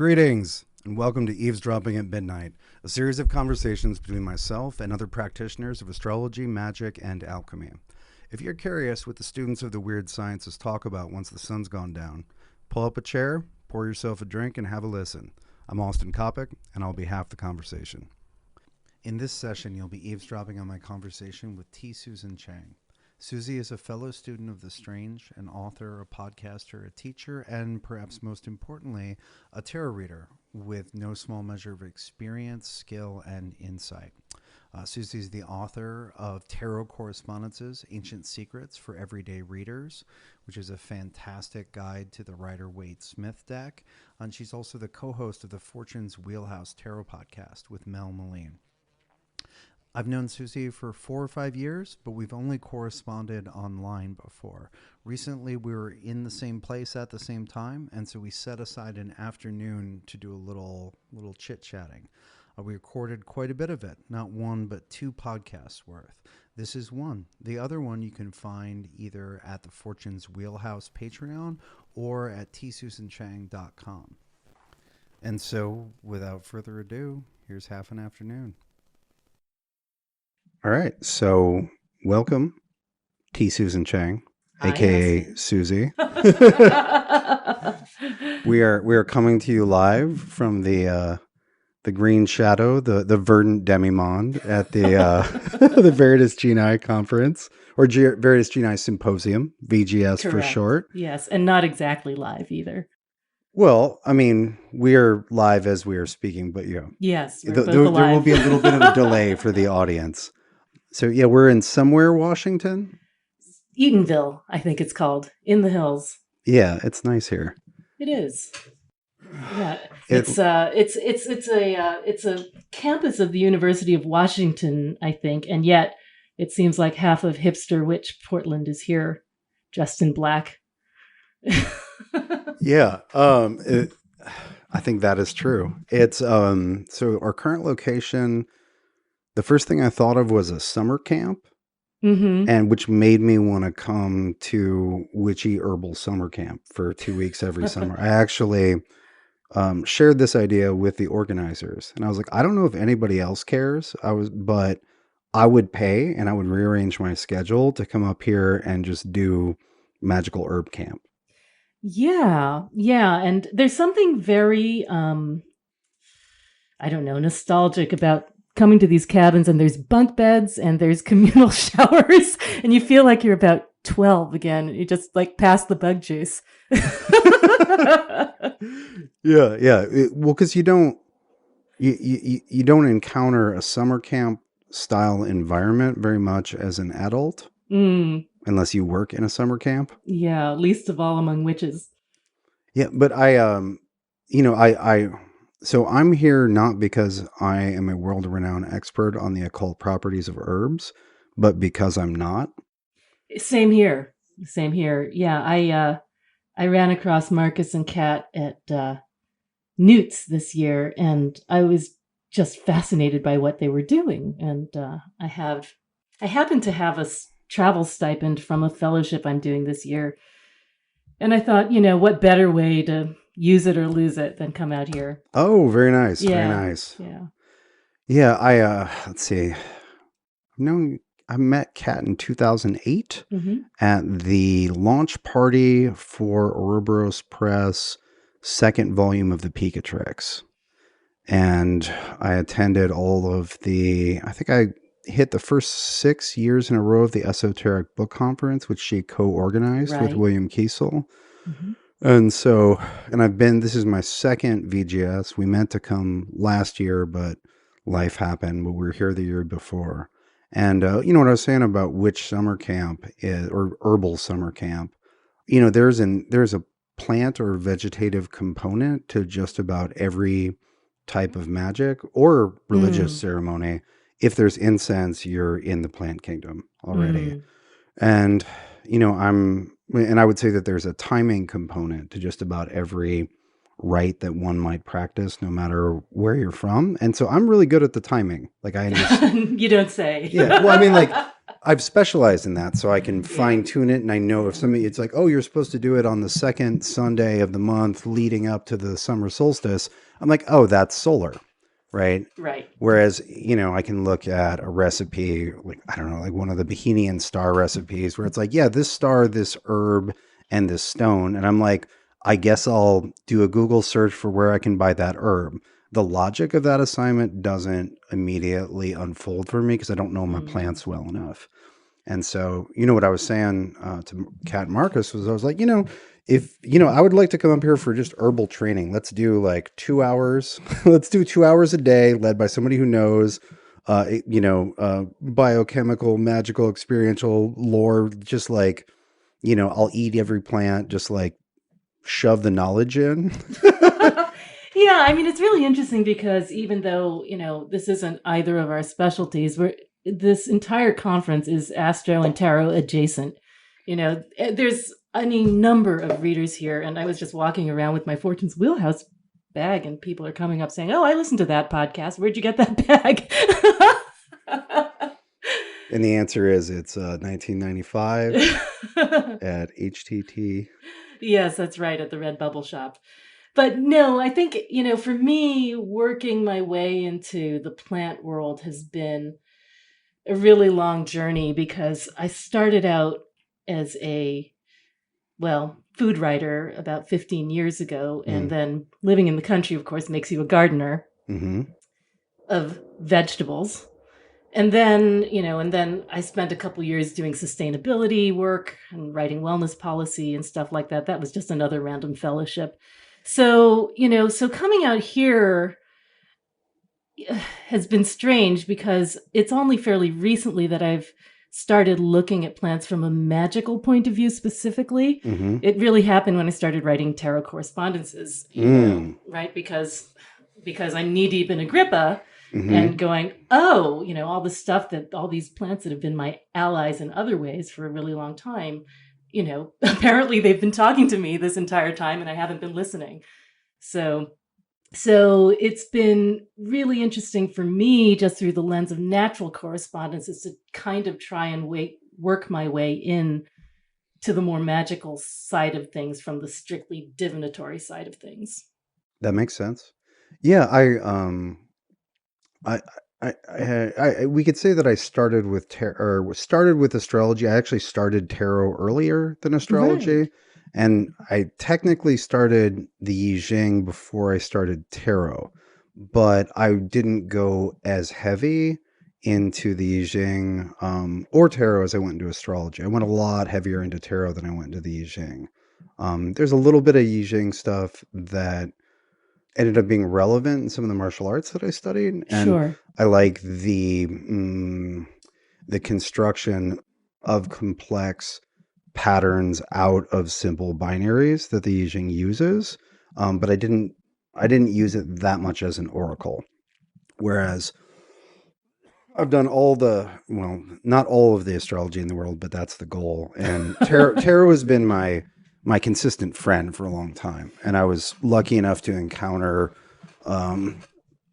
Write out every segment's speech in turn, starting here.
Greetings, and welcome to Eavesdropping at Midnight, a series of conversations between myself and other practitioners of astrology, magic, and alchemy. If you're curious what the students of the weird sciences talk about once the sun's gone down, pull up a chair, pour yourself a drink, and have a listen. I'm Coppock, and I'll be half the conversation. In this session, you'll be eavesdropping on my conversation with Susan Chang. Susie is a fellow student of the strange, an author, a podcaster, a teacher, and perhaps most importantly, a tarot reader with no small measure of experience, skill, and insight. Susie is the author of Tarot Correspondences, Ancient Secrets for Everyday Readers, which is a fantastic guide to the Rider-Waite-Smith deck. And she's also the co-host of the Fortune's Wheelhouse Tarot podcast with Mel Meleen. I've known Susie for 4 or 5 years, but we've only corresponded online before. Recently, we were in the same place at the same time, and so we set aside an afternoon to do a little chit-chatting. We recorded quite a bit of it, not 1, but 2 podcasts worth. This is one. The other one you can find either at the Fortune's Wheelhouse Patreon or at tsusanchang.com. And so, without further ado, here's half an afternoon. All right, so welcome, Susan Chang, aka Susie. We are coming to you live from the Green Shadow, the verdant demimonde at the the Veritas Genii conference, or Veritas Genii Symposium, VGS. Correct. For short. Yes, and not exactly live either. Well, I mean, we are live as we are speaking, but yes, there will be a little bit of a delay for the audience. So, yeah, we're in somewhere, Washington? Eatonville, I think it's called, in the hills. Yeah, it's nice here. It is. Yeah, it's a campus of the University of Washington, I think, and yet it seems like half of hipster witch Portland is here, dressed in black. Yeah, I think that is true. It's so our current location. The first thing I thought of was a summer camp, and which made me want to come to Witchy Herbal Summer Camp for 2 weeks every summer. I actually shared this idea with the organizers, and I was like, I don't know if anybody else cares. But I would pay, and I would rearrange my schedule to come up here and just do magical herb camp. Yeah, and there's something very, nostalgic about coming to these cabins, and there's bunk beds and there's communal showers, and you feel like you're about 12 again. You just like pass the bug juice. Yeah. Well, because you don't encounter a summer camp style environment very much as an adult, unless you work in a summer camp. Yeah, least of all among witches. Yeah, but So I'm here not because I am a world-renowned expert on the occult properties of herbs, but because I'm not. Same here. Yeah, I ran across Marcus and Kat at Newt's this year, and I was just fascinated by what they were doing. And I happen to have a travel stipend from a fellowship I'm doing this year, and I thought, what better way to use it or lose it than come out here. Oh, very nice. Yeah. Very nice. Yeah. Yeah. Let's see. I met Kat in 2008 at the launch party for Ouroboros Press' second volume of the Picatrix. And I attended I think I hit the first 6 years in a row of the Esoteric Book Conference, which she co-organized with William Kiesel. And so, this is my second VGS. We meant to come last year, but life happened. But we were here the year before. And you know what I was saying about witch summer camp or herbal summer camp. There's a plant or vegetative component to just about every type of magic or religious ceremony. If there's incense, you're in the plant kingdom already. And I would say that there's a timing component to just about every rite that one might practice, no matter where you're from. And so I'm really good at the timing. Like I understand. You don't say. Yeah. Well, I've specialized in that, so I can fine tune it. And I know if somebody, it's like, oh, you're supposed to do it on the second Sunday of the month leading up to the summer solstice. I'm like, oh, that's solar, right? Right. Whereas, I can look at a recipe, like, I don't know, like one of the Bohemian star recipes where it's like, yeah, this star, this herb, and this stone. And I'm like, I guess I'll do a Google search for where I can buy that herb. The logic of that assignment doesn't immediately unfold for me because I don't know my plants well enough. And so, what I was saying to Kat and Marcus was, I was like, if, I would like to come up here for just herbal training. Let's do like 2 hours. Let's do 2 hours a day led by somebody who knows, biochemical, magical, experiential lore. Just like, I'll eat every plant, just like shove the knowledge in. Yeah, I mean, it's really interesting because even though, this isn't either of our specialties, this entire conference is Astro and Tarot adjacent. There's any number of readers here, and I was just walking around with my Fortune's Wheelhouse bag, and people are coming up saying, "Oh, I listened to that podcast. Where'd you get that bag?" And the answer is it's 1995 at HTT. Yes, that's right, at the Red Bubble Shop. But no, I think, for me, working my way into the plant world has been a really long journey because I started out as food writer about 15 years ago. And then living in the country, of course, makes you a gardener of vegetables. And then, I spent a couple years doing sustainability work and writing wellness policy and stuff like that. That was just another random fellowship. So, so coming out here has been strange because it's only fairly recently that I've started looking at plants from a magical point of view specifically. It really happened when I started writing Tarot Correspondences, right? Because I'm knee deep in Agrippa and going, oh, all the stuff that all these plants that have been my allies in other ways for a really long time, apparently they've been talking to me this entire time and I haven't been listening. So it's been really interesting for me just through the lens of natural correspondences to kind of try and work my way in to the more magical side of things from the strictly divinatory side of things. That makes sense. Yeah, we could say that I started with started with astrology. I actually started tarot earlier than astrology, Right. and I technically started the I Ching before I started tarot, but I didn't go as heavy into the I Ching or tarot as I went into astrology. I went a lot heavier into tarot than I went into the I Ching. There's a little bit of I Ching stuff that ended up being relevant in some of the martial arts that I studied, and Sure. I like the construction of complex patterns out of simple binaries that the I Ching uses, but I didn't use it that much as an oracle. Whereas I've done not all of the astrology in the world, but that's the goal. And tarot has been my consistent friend for a long time. And I was lucky enough to encounter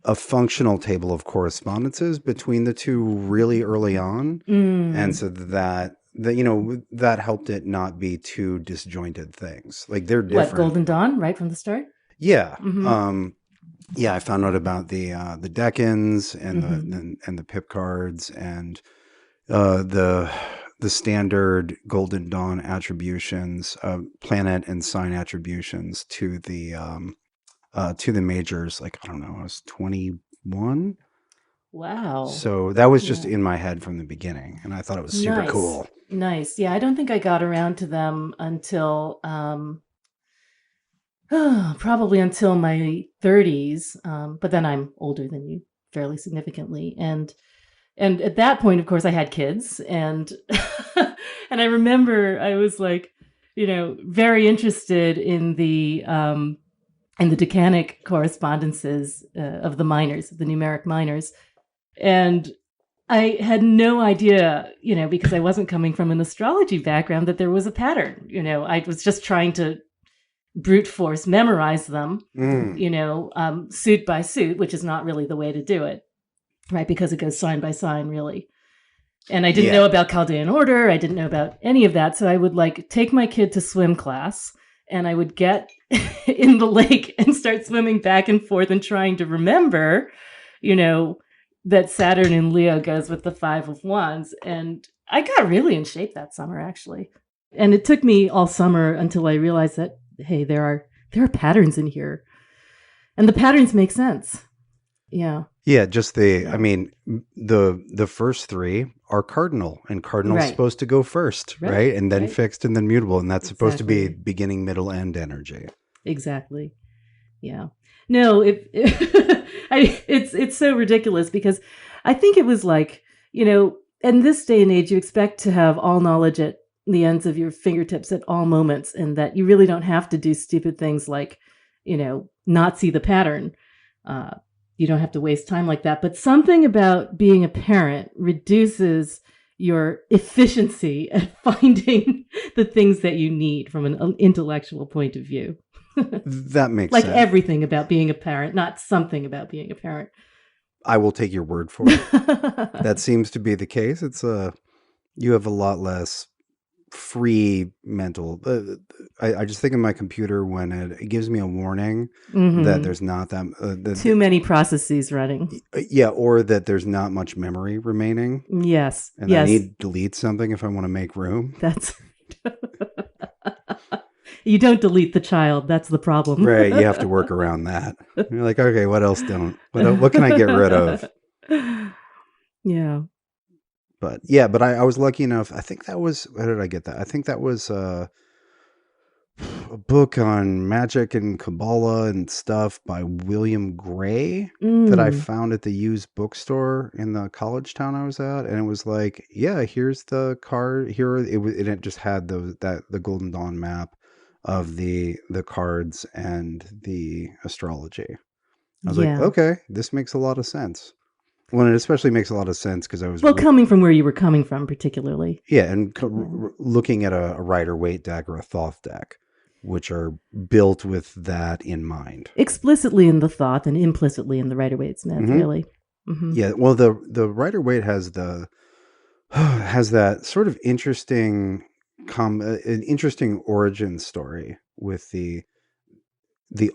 a functional table of correspondences between the two really early on. And so that helped it not be two disjointed things. Like they're different. What, Golden Dawn, right from the start? Yeah. Yeah, I found out about the decans and the pip cards and the standard Golden Dawn attributions, planet and sign attributions to the majors. Like, I don't know, I was 21. Wow. So that was just in my head from the beginning, and I thought it was super cool. Nice. Yeah, I don't think I got around to them until probably until my 30s. But then I'm older than you fairly significantly. And at that point, of course, I had kids, and and I remember I was like, very interested in the decanic correspondences of the minors, the numeric minors, and I had no idea, because I wasn't coming from an astrology background, that there was a pattern. I was just trying to brute force memorize them, suit by suit, which is not really the way to do it, right? Because it goes sign by sign, really. And I didn't know about Chaldean order. I didn't know about any of that. So I would like take my kid to swim class and I would get in the lake and start swimming back and forth and trying to remember, that Saturn in Leo goes with the 5 of Wands. And I got really in shape that summer, actually. And it took me all summer until I realized that, hey, there are patterns in here. And the patterns make sense. Yeah. Yeah, just I mean, the first three are cardinal, and cardinal's supposed to go first, right? And then fixed and then mutable, and that's supposed to be beginning, middle, end energy. Exactly. Yeah. No, it's so ridiculous because I think it was like, in this day and age, you expect to have all knowledge at the ends of your fingertips at all moments, and that you really don't have to do stupid things like, not see the pattern. You don't have to waste time like that. But something about being a parent reduces your efficiency at finding the things that you need from an intellectual point of view. That makes sense. Like everything about being a parent, not something about being a parent. I will take your word for it. That seems to be the case. It's you have a lot less free mental. I just think of my computer when it gives me a warning that there's not that too many processes running. Yeah, or that there's not much memory remaining. Yes. And I need to delete something if I want to make room. That's you don't delete the child. That's the problem. Right. You have to work around that. You're like, okay, what else what can I get rid of? Yeah. But I was lucky enough. I think that was, how did I get that? I think that was a book on magic and Kabbalah and stuff by William Gray that I found at the used bookstore in the college town I was at. And it was like, yeah, here's the card here. It just had the Golden Dawn map of the cards and the astrology. I was like, okay, this makes a lot of sense. Well, it especially makes a lot of sense because I was coming from where you were coming from, particularly. Yeah, and looking at a Rider-Waite deck or a Thoth deck, which are built with that in mind, explicitly in the Thoth and implicitly in the Rider-Waite Smith. Really. Mm-hmm. Yeah, well, the Rider-Waite has that sort of interesting an interesting origin story with the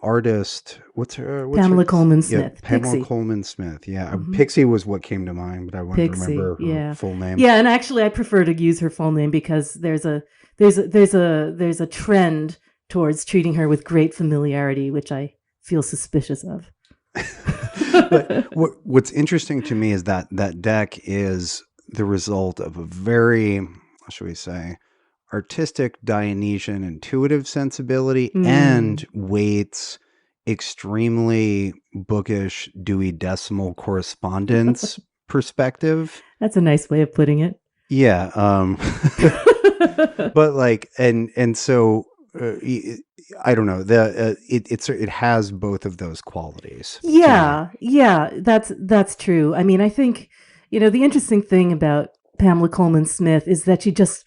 artist, what's Pamela Coleman Smith. Yeah, Pamela Coleman Smith. Yeah, Pixie was what came to mind, but I wanted to remember her full name. Yeah, and actually, I prefer to use her full name because there's a trend towards treating her with great familiarity, which I feel suspicious of. But what's interesting to me is that deck is the result of a very, how should we say, artistic Dionysian intuitive sensibility and Waite's extremely bookish Dewey Decimal Correspondence perspective. That's a nice way of putting it. Yeah. But like, and so I don't know, it has both of those qualities. Yeah. That's true. I mean, I think, the interesting thing about Pamela Coleman Smith is that she just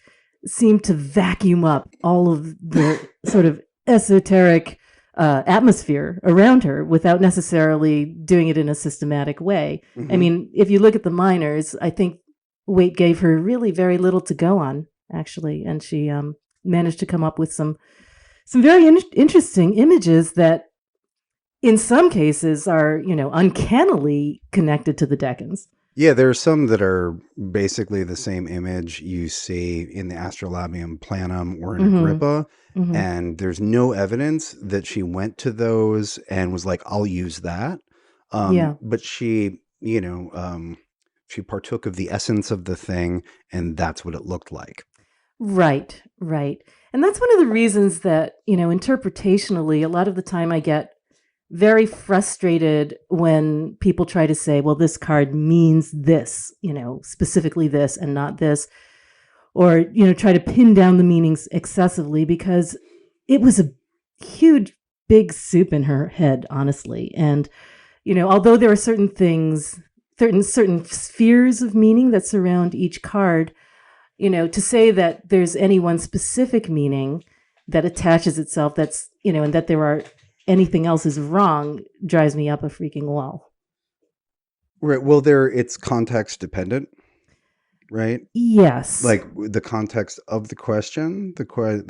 seemed to vacuum up all of the sort of esoteric atmosphere around her without necessarily doing it in a systematic way. I mean, if you look at the minors, I think Waite gave her really very little to go on, actually, and she managed to come up with some very interesting images that in some cases are, uncannily connected to the decans. Yeah, there are some that are basically the same image you see in the Astrolabium Planum or in Agrippa, and there's no evidence that she went to those and was like, I'll use that. But she, she partook of the essence of the thing, and that's what it looked like. Right. And that's one of the reasons that, interpretationally, a lot of the time I get very frustrated when people try to say, well, this card means this, specifically this and not this, or, try to pin down the meanings excessively, because it was a huge, big soup in her head, honestly. And, although there are certain things, certain spheres of meaning that surround each card, to say that there's any one specific meaning that attaches itself, that's, and that there are anything else is wrong, drives me up a freaking wall. Right. Well, it's context dependent. right? Yes. Like the context of the question, the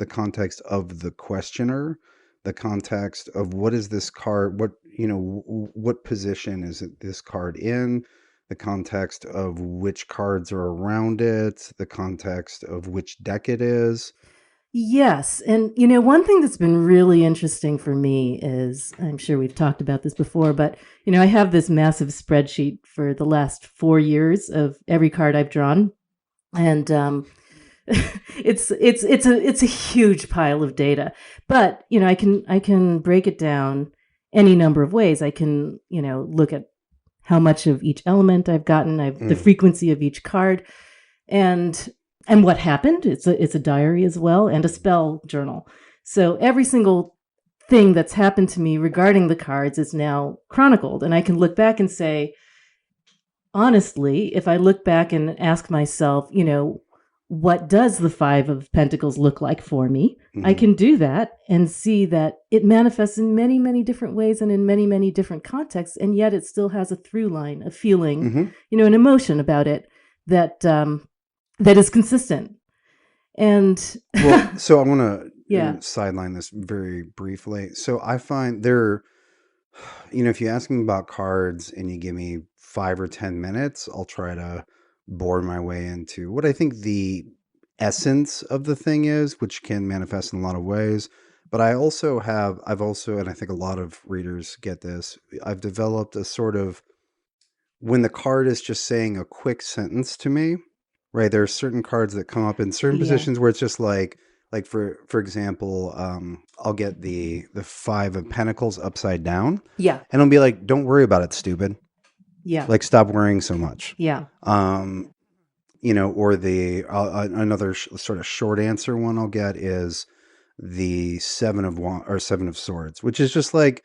context of the questioner, the context of what is this card, what, what position is this card in, the context of which cards are around it, the context of which deck it is. Yes. And, one thing that's been really interesting for me is, I'm sure we've talked about this before, but, I have this massive spreadsheet for the last 4 years of every card I've drawn. And it's a huge pile of data. But, I can break it down any number of ways. I can, look at how much of each element I've gotten, the frequency of each card, and what happened. It's a diary as well, and a spell journal. So every single thing that's happened to me regarding the cards is now chronicled, and I can look back and say, honestly, if I look back and ask myself, what does the Five of Pentacles look like for me? I can do that and see that it manifests in many, many different ways and in many, many different contexts, and yet it still has a through line, a feeling, an emotion about it that that is consistent. And well, so I want to yeah, sideline this very briefly. So I find there, if you ask me about cards and you give me 5 or 10 minutes, I'll try to bore my way into what I think the essence of the thing is, which can manifest in a lot of ways. But I've also, and I think a lot of readers get this, I've developed a sort of, when the card is just saying a quick sentence to me, right? There are certain cards that come up in certain positions where it's just like for example, I'll get the Five of Pentacles upside down, yeah, and I'll be like, "Don't worry about it, stupid. yeah, Like, stop worrying so much." yeah, Or the another sort of short answer one I'll get is the Seven of Swords, which is just like,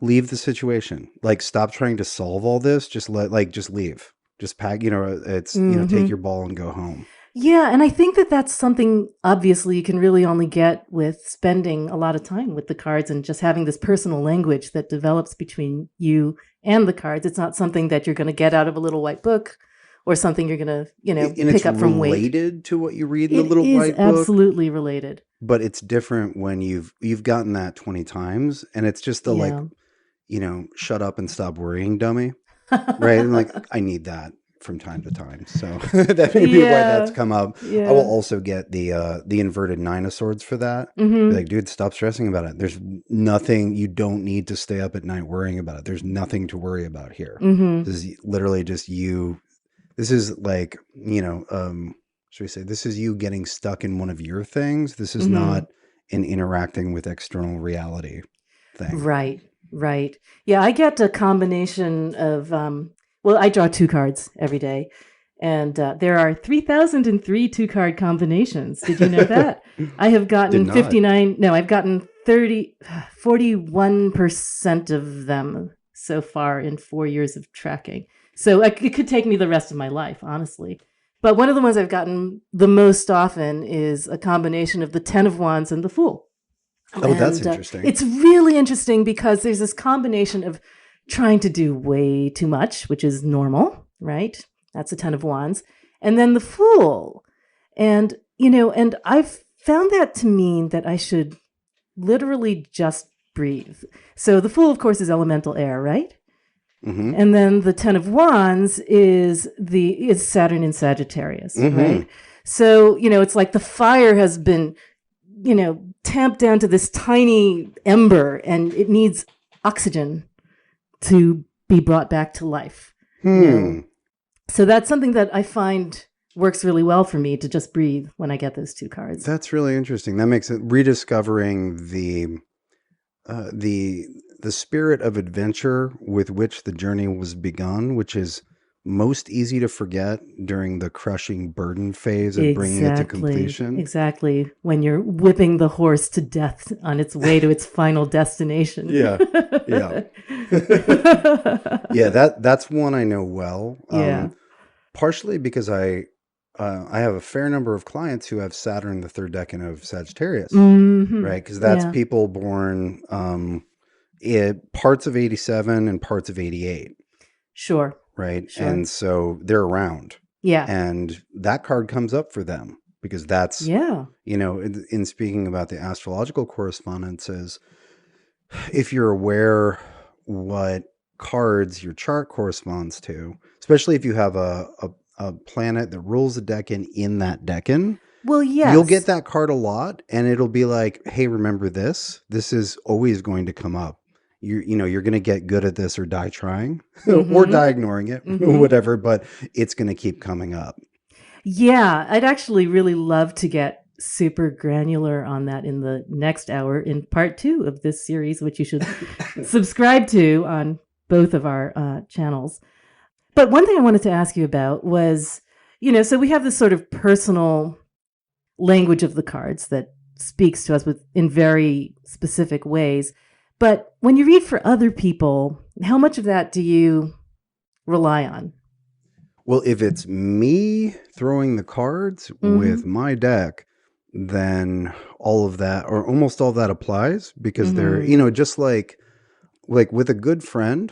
leave the situation. Like, stop trying to solve all this. Just just leave. Just pack. Take your ball and go home. yeah. And I think that that's something, obviously, you can really only get with spending a lot of time with the cards and just having this personal language that develops between you and the cards. It's not something that you're going to get out of a little white book, or something you're going to, And pick up from weight. related to what you read in the It little is white book, absolutely related. but it's different when you've gotten that 20 times, and it's just the like, shut up and stop worrying, dummy. Right? And like, I need that from time to time. So that may be why that's come up. Yeah. I will also get the inverted Nine of Swords for that. Be like, dude, stop stressing about it. There's nothing. You don't need to stay up at night worrying about it. There's nothing to worry about here. This is literally just you. This is like, should we say, this is you getting stuck in one of your things. This is not an interacting with external reality thing. Right, right. Yeah, I get a combination of, I draw 2 cards every day. And there are 3,003 2-card combinations. Did you know that? I have gotten 59. No, I've gotten 41% of them so far in 4 years of tracking. So it could take me the rest of my life, honestly. But one of the ones I've gotten the most often is a combination of the Ten of Wands and the Fool. Oh, that's interesting. It's really interesting because there's this combination of trying to do way too much, which is normal, right? That's a Ten of Wands. And then the Fool. And, and I've found that to mean that I should literally just breathe. So the Fool, of course, is elemental air, right? And then the Ten of Wands is Saturn in Sagittarius, right? So, it's like the fire has been, tamped down to this tiny ember, and it needs oxygen to be brought back to life. So that's something that I find works really well for me, to just breathe when I get those 2 cards. That's really interesting. That makes it rediscovering the spirit of adventure with which the journey was begun, which is most easy to forget during the crushing burden phase of bringing it to completion. Exactly. When you're whipping the horse to death on its way to its final destination. Yeah. Yeah. That's one I know well. Partially because I have a fair number of clients who have Saturn, the 3rd decan of Sagittarius, right? Because that's people born parts of 87 and parts of 88. Sure. Right. Sure. And so they're around. Yeah. and that card comes up for them because that's, Yeah. in speaking about the astrological correspondences, if you're aware what cards your chart corresponds to, especially if you have a planet that rules a decan in that decan, Well, you'll get yes. that card a lot, and it'll be like, hey, remember this? This is always going to come up. You're going to get good at this or die trying or Mm-hmm. die ignoring it, Mm-hmm. whatever, but it's going to keep coming up. Yeah, I'd actually really love to get super granular on that in the next hour in part 2 of this series, which you should subscribe to on both of our channels. But one thing I wanted to ask you about was, so we have this sort of personal language of the cards that speaks to us in very specific ways. But when you read for other people, how much of that do you rely on? Well, if it's me throwing the cards with Mm-hmm. my deck, then all of that or almost all that applies because they're, Mm-hmm. just like with a good friend,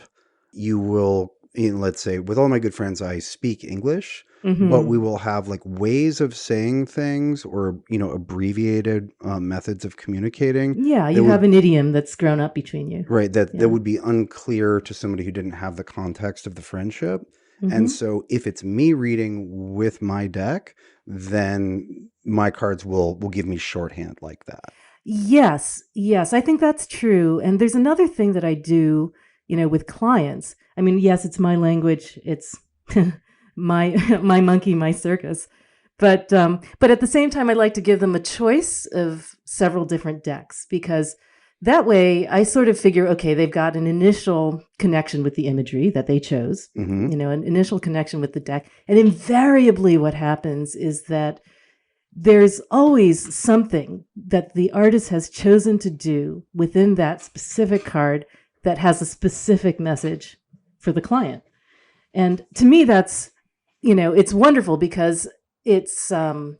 you will, let's say with all my good friends, I speak English, but Mm-hmm. we will have like ways of saying things or, abbreviated methods of communicating Yeah, that you have would, an idiom that's grown up between you. right, that Yeah. would be unclear to somebody who didn't have the context of the friendship. And Mm-hmm. so if it's me reading with my deck, then my cards will give me shorthand like that. Yes, yes, I think that's true. And there's another thing that I do, with clients. I mean, yes, it's my language. It's my my monkey, my circus. But at the same time, I like to give them a choice of several different decks because that way I sort of figure, okay, they've got an initial connection with the imagery that they chose, Hmm. an initial connection with the deck. And invariably what happens is that there's always something that the artist has chosen to do within that specific card that has a specific message for the client. And to me, that's, it's wonderful because it's, to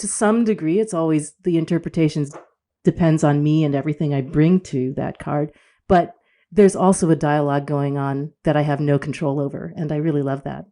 some degree, it's always the interpretations depends on me and everything I bring to that card. But there's also a dialogue going on that I have no control over. And I really love that.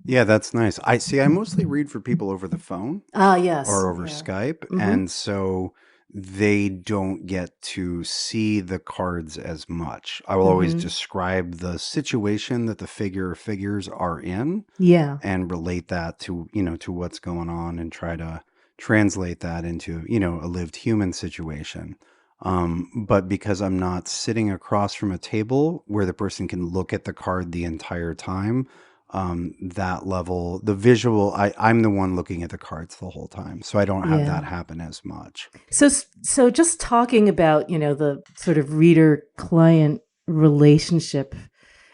Yeah, that's nice. I mostly read for people over the phone Ah, yes. or over Yeah. Skype. Mm-hmm. And so they don't get to see the cards as much. I will always Mm-hmm. describe the situation that the figure or figures are in Yeah. and relate that to, to what's going on and try to translate that into, a lived human situation. But because I'm not sitting across from a table where the person can look at the card the entire time, that level, the visual, I'm the one looking at the cards the whole time. So I don't have that Yeah. happen as much. So just talking about, the sort of reader client relationship,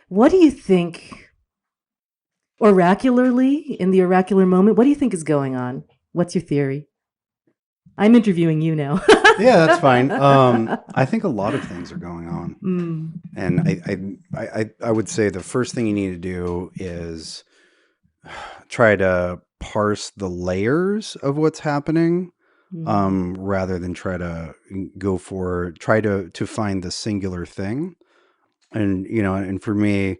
what do you think oracularly in the oracular moment, what do you think is going on? What's your theory? I'm interviewing you now. Yeah, that's fine. I think a lot of things are going on. Mm. And I would say the first thing you need to do is try to parse the layers of what's happening, Mm. rather than try to find the singular thing. And, and for me,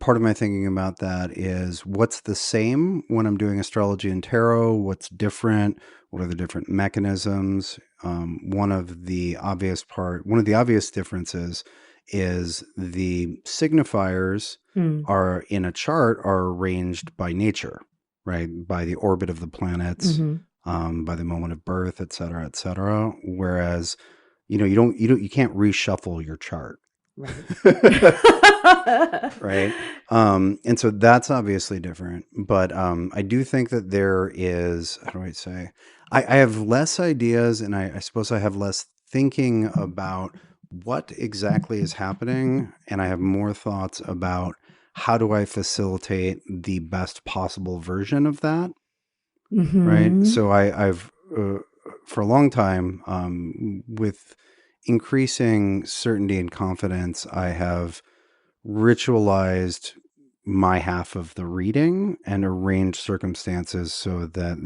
part of my thinking about that is what's the same when I'm doing astrology and tarot? What's different? What are the different mechanisms? One of the obvious differences is the signifiers Mm. are in a chart are arranged by nature, right? By the orbit of the planets, Mm-hmm. by the moment of birth, et cetera, et cetera. Whereas, you can't reshuffle your chart. Right. Right. And so that's obviously different. But I do think that there is, how do I say, I have less ideas and I suppose I have less thinking about what exactly is happening. And I have more thoughts about how do I facilitate the best possible version of that. Right. Mm-hmm. So I've, for a long time, with increasing certainty and confidence, I have ritualized my half of the reading and arranged circumstances so that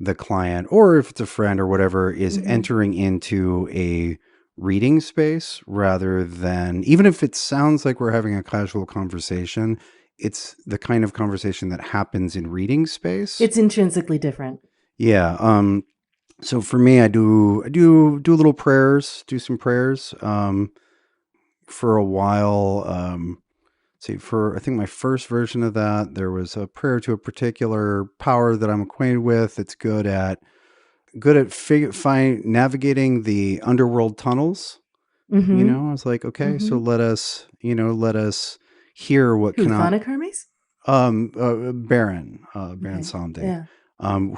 the client, or if it's a friend or whatever, is Mm-hmm. entering into a reading space rather than, even if it sounds like we're having a casual conversation, it's the kind of conversation that happens in reading space. It's intrinsically different. Yeah. So for me, I do little prayers, do some prayers. For a while, see, for I think my first version of that, there was a prayer to a particular power that I'm acquainted with. It's good at navigating the underworld tunnels. Mm-hmm. I was like, okay, so Mm-hmm. let us hear what Who, cannot. Thonic Hermes? Baron Okay. Sonde, Yeah.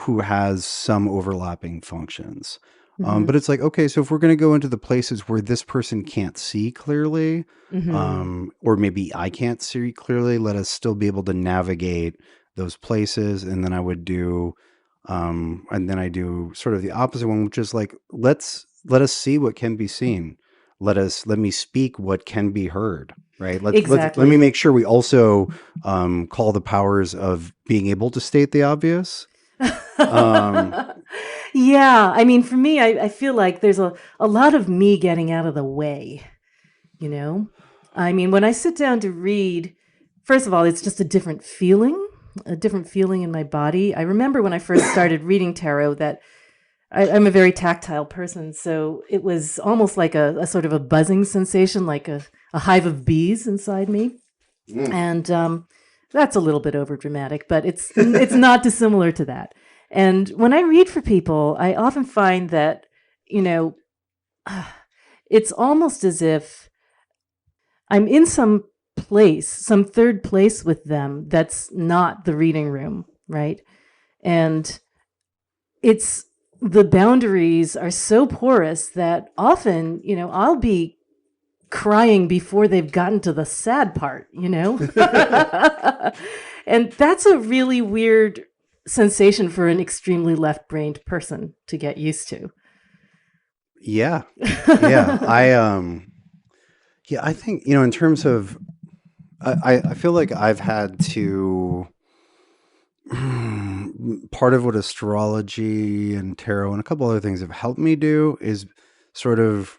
who has some overlapping functions. Mm-hmm. But it's like, okay, so if we're going to go into the places where this person can't see clearly, Mm-hmm. or maybe I can't see clearly, let us still be able to navigate those places. And then I do sort of the opposite one, which is like, let us see what can be seen. Let me speak what can be heard. Right. Let me Exactly. make sure we also call the powers of being able to state the obvious. Yeah. I mean, for me, I feel like there's a lot of me getting out of the way, you know? I mean, when I sit down to read, first of all, it's just a different feeling in my body. I remember when I first started reading tarot that I'm a very tactile person, so it was almost like a sort of a buzzing sensation, like a hive of bees inside me. And that's a little bit over dramatic, but it's not dissimilar to that. And when I read for people, I often find that, you know, it's almost as if I'm in some place, some third place with them that's not the reading room, right? And it's the boundaries are so porous that often, I'll be crying before they've gotten to the sad part, And that's a really weird sensation for an extremely left-brained person to get used to. Yeah. Yeah. I think, in terms of, I feel like I've had to, part of what astrology and tarot and a couple other things have helped me do is sort of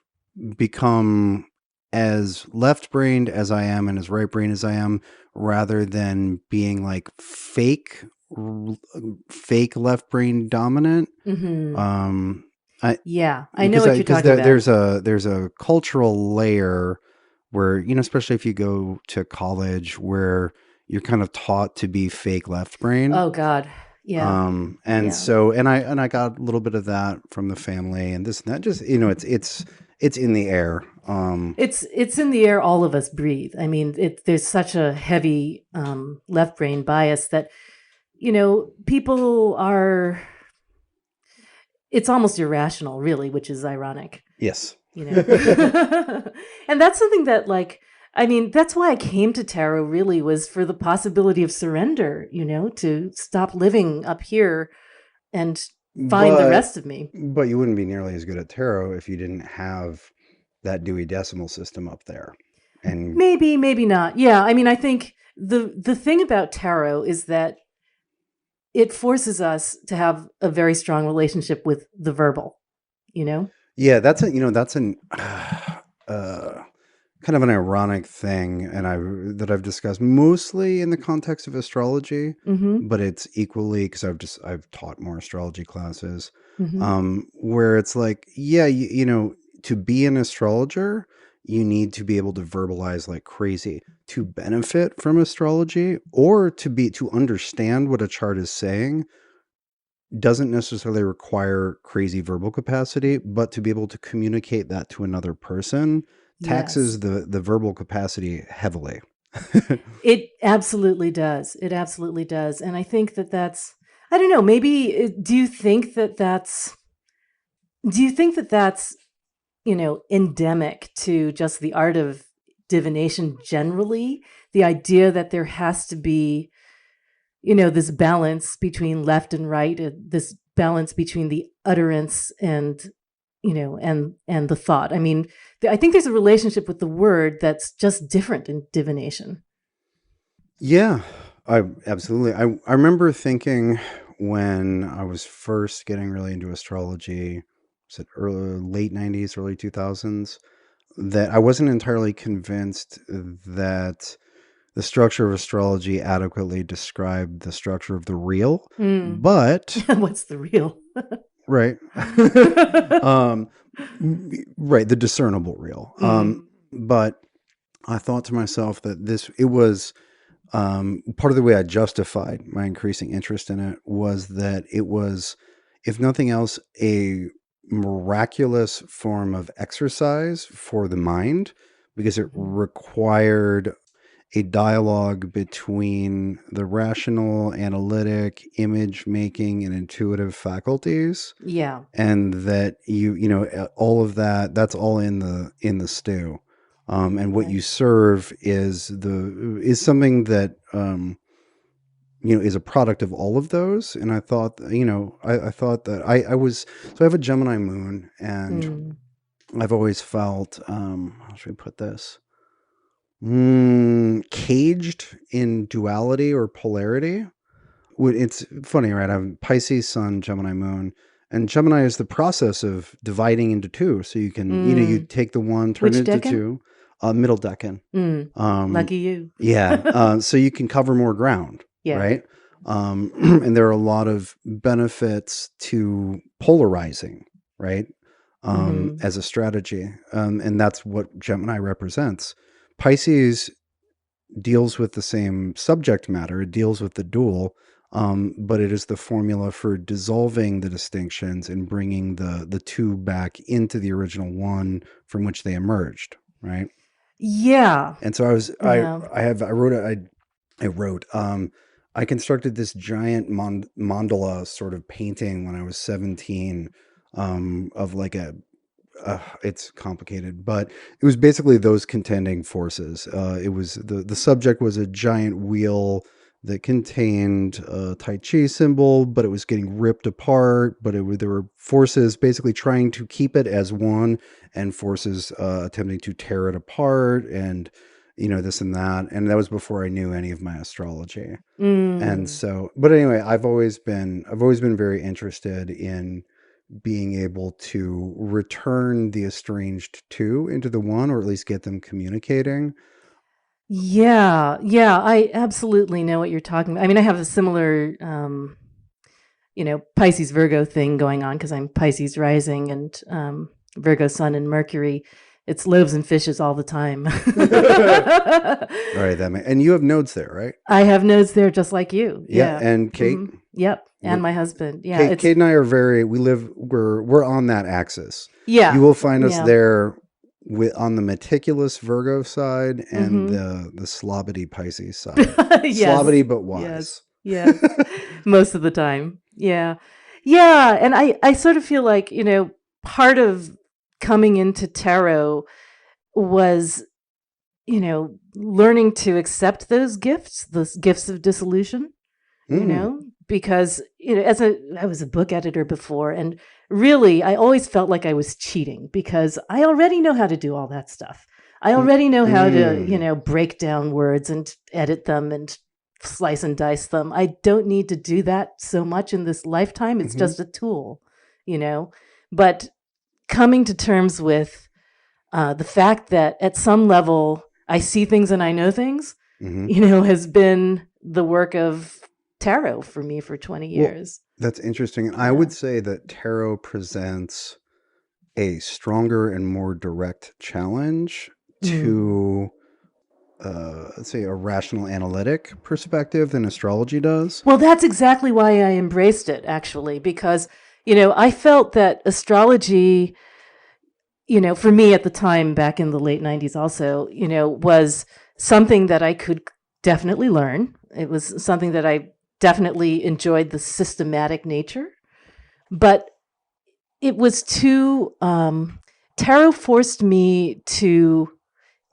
become as left-brained as I am and as right-brained as I am, rather than being like fake left-brain dominant. Mm-hmm. Um, I Yeah, I know what you're talking about. there's a cultural layer where, especially if you go to college, where you're kind of taught to be fake left brain. Oh God, yeah, And yeah. so, and I got a little bit of that from the family, and this and that. Just, it's in the air. It's in the air. All of us breathe. I mean, there's such a heavy left brain bias that people are. It's almost irrational, really, which is ironic. Yes. And that's something that, like, I mean, that's why I came to tarot. Really, was for the possibility of surrender. To stop living up here and find the But rest of me. you wouldn't be nearly as good at tarot if you didn't have that Dewey Decimal System up there. And Maybe, maybe not. Yeah, I mean, I think the thing about tarot is that it forces us to have a very strong relationship with the verbal, you know? yeah, that's an kind of an ironic thing, and I've discussed mostly in the context of astrology, Mm-hmm. but it's equally because I've taught more astrology classes, Mm-hmm. where it's like, yeah, to be an astrologer, you need to be able to verbalize like crazy to benefit from astrology, or to understand what a chart is saying doesn't necessarily require crazy verbal capacity, but to be able to communicate that to another person Yes. taxes the verbal capacity heavily. It absolutely does. It absolutely does. And I think that that's, I don't know, maybe do you think that that's, endemic to just the art of divination generally? The idea that there has to be, this balance between left and right, this balance between the utterance and and the thought. I mean, I think there's a relationship with the word that's just different in divination. Yeah, I absolutely. I remember thinking when I was first getting really into astrology, was it late 90s, early 2000s, that I wasn't entirely convinced that the structure of astrology adequately described the structure of the real, Mm. but What's the real? right, right, the discernible real. But I thought to myself that it was part of the way I justified my increasing interest in it was that it was, if nothing else, a miraculous form of exercise for the mind because it required a dialogue between the rational, analytic, image making, and intuitive faculties. Yeah. And that all of that's all in the stew. And what you serve is something that is a product of all of those. And I thought, I thought that I was, so I have a Gemini moon, and I've always felt, how should we put this? Caged in duality or polarity. It's funny, right? I have Pisces sun, Gemini moon, and Gemini is the process of dividing into two. So you can, you take the one, turn Which it into decan? two. Middle decan. Lucky you. Yeah. So you can cover more ground, Yeah. right? And there are a lot of benefits to polarizing, right? As a strategy. And that's what Gemini represents. Pisces deals with the same subject matter. It deals with the dual, but it is the formula for dissolving the distinctions and bringing the two back into the original one from which they emerged, right? Yeah. And so I constructed this giant mandala sort of painting when I was 17, of like it's complicated, but it was basically those contending forces. It was the subject was a giant wheel that contained a Tai Chi symbol, but it was getting ripped apart. But there were forces basically trying to keep it as one, and forces attempting to tear it apart, and this and that. And that was before I knew any of my astrology. And so, but anyway, I've always been very interested in being able to return the estranged two into the one, or at least get them communicating. Yeah. I absolutely know what you're talking about. I mean, I have a similar, Pisces Virgo thing going on because I'm Pisces rising and Virgo sun and Mercury. It's loaves and fishes all the time. All right, and you have nodes there, right? I have nodes there just like you. Yeah. And Kate? Yep. And my husband. Yeah. Kate and I are we're on that axis. Yeah. You will find us there on the meticulous Virgo side and the slobbity Pisces side. Yes. Slobbity but wise. Yes. Most of the time. Yeah. Yeah. And I sort of feel like, part of coming into tarot was, learning to accept those gifts of dissolution, because, I was a book editor before, and really I always felt like I was cheating because I already know how to do all that stuff. I already know how to, break down words and edit them and slice and dice them. I don't need to do that so much in this lifetime. It's just a tool, but coming to terms with the fact that at some level I see things and I know things, has been the work of tarot for me for 20 years. Well, that's interesting. I would say that tarot presents a stronger and more direct challenge to, let's say, a rational analytic perspective than astrology does. Well, that's exactly why I embraced it, actually, because, I felt that astrology, for me at the time, back in the late 90s also, was something that I could definitely learn. It was something that I definitely enjoyed the systematic nature, but it was too, tarot forced me to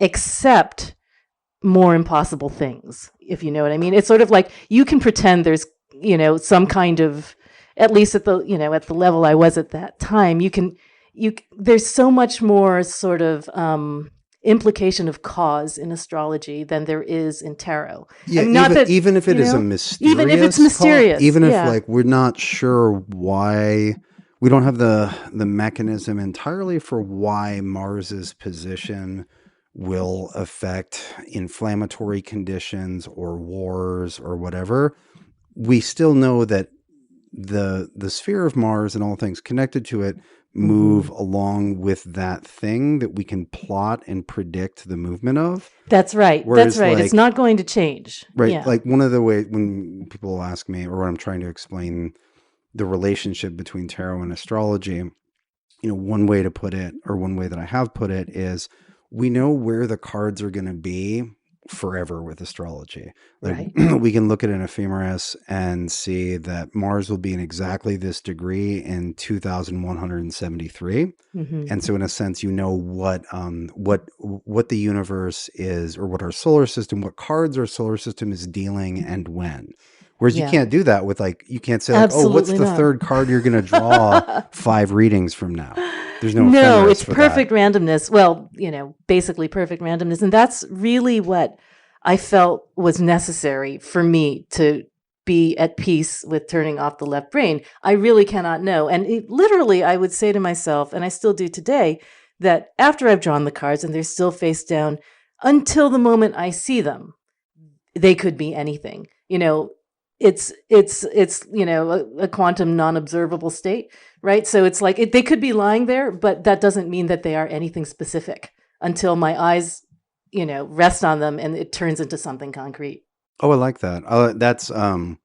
accept more impossible things, if you know what I mean. It's sort of like you can pretend there's, some kind of, at least at the, at the level I was at that time, there's so much more sort of implication of cause in astrology than there is in tarot. Yeah, I mean, even if it is a mysterious, even if it's mysterious, even if like we're not sure why, we don't have the mechanism entirely for why Mars's position will affect inflammatory conditions or wars or whatever, we still know that the sphere of Mars and all things connected to it move along with that thing that we can plot and predict the movement of. That's right. Whereas, That's right. It's not going to change. Right. Yeah. Like one of the ways when people ask me, or when I'm trying to explain the relationship between tarot and astrology, one way to put it, or one way that I have put it, is we know where the cards are going to be forever with astrology. Like Right. we can look at an ephemeris and see that Mars will be in exactly this degree in 2173. And so in a sense, what the universe is, or what our solar system, what cards our solar system is dealing and when. Whereas you can't do that with, like, you can't say, like, oh, what's Absolutely the not. third card you're going to draw 5 readings from now? There's no No, ephemeris it's for perfect that. randomness. Well, basically perfect randomness. And that's really what I felt was necessary for me to be at peace with turning off the left brain. I really cannot know. And literally, I would say to myself, and I still do today, that after I've drawn the cards and they're still face down, until the moment I see them, they could be anything. It's a quantum non-observable state, right? So it's like they could be lying there, but that doesn't mean that they are anything specific until my eyes rest on them and it turns into something concrete. Oh, I like that. That's one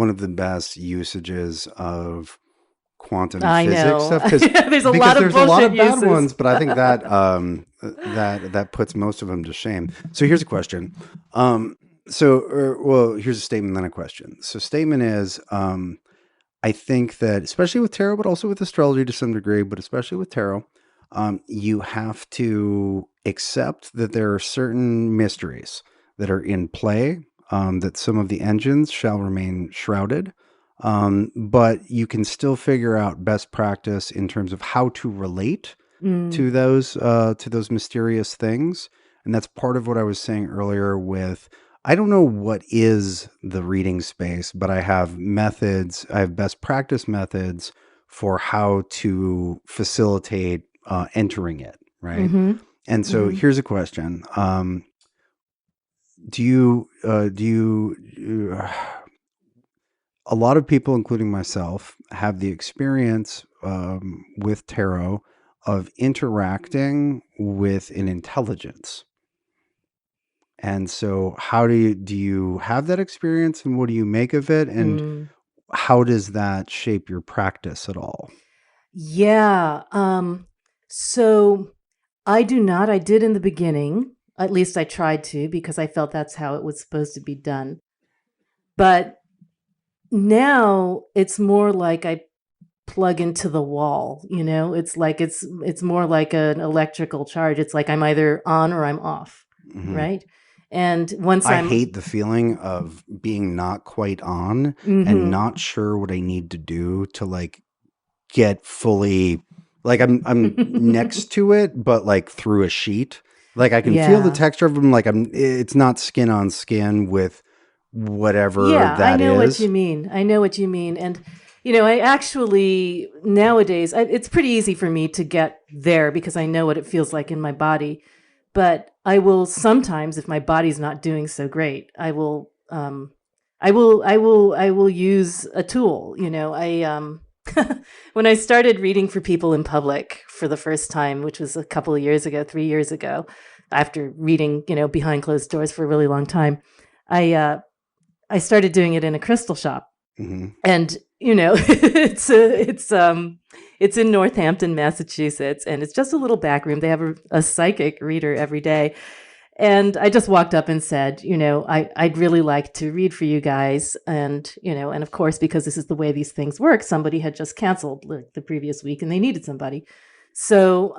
of the best usages of quantum I physics know. stuff, because There's a lot of there's a lot bullshit of bad uses. ones, but I think that that puts most of them to shame. So here's a question. Here's a statement, then a question. So statement is, I think that especially with tarot, but also with astrology to some degree, but especially with tarot, you have to accept that there are certain mysteries that are in play, that some of the engines shall remain shrouded, but you can still figure out best practice in terms of how to relate to those mysterious things. And that's part of what I was saying earlier with, I don't know what is the reading space, but I have methods, I have best practice methods for how to facilitate entering it, right? And so here's a question. A lot of people, including myself, have the experience with tarot of interacting with an intelligence. And so how do you have that experience, and what do you make of it? And how does that shape your practice at all? Yeah. So I do not. I did in the beginning. At least I tried to, because I felt that's how it was supposed to be done. But now it's more like I plug into the wall, It's like it's more like an electrical charge. It's like I'm either on or I'm off, right? And once I hate the feeling of being not quite on and not sure what I need to do to, like, get fully, like, I'm next to it, but like through a sheet. Like I can feel the texture of them. Like it's not skin on skin with whatever that I know what is. you mean. I know what you mean. And, I actually, nowadays, it's pretty easy for me to get there because I know what it feels like in my body. But I will sometimes, if my body's not doing so great, I will use a tool. When I started reading for people in public for the first time, which was a couple of years ago, 3 years ago, after reading, behind closed doors for a really long time, I started doing it in a crystal shop. And, it's in Northampton, Massachusetts, and it's just a little back room. They have a psychic reader every day. And I just walked up and said, I'd really like to read for you guys. And, and of course, because this is the way these things work, somebody had just canceled the previous week and they needed somebody. So,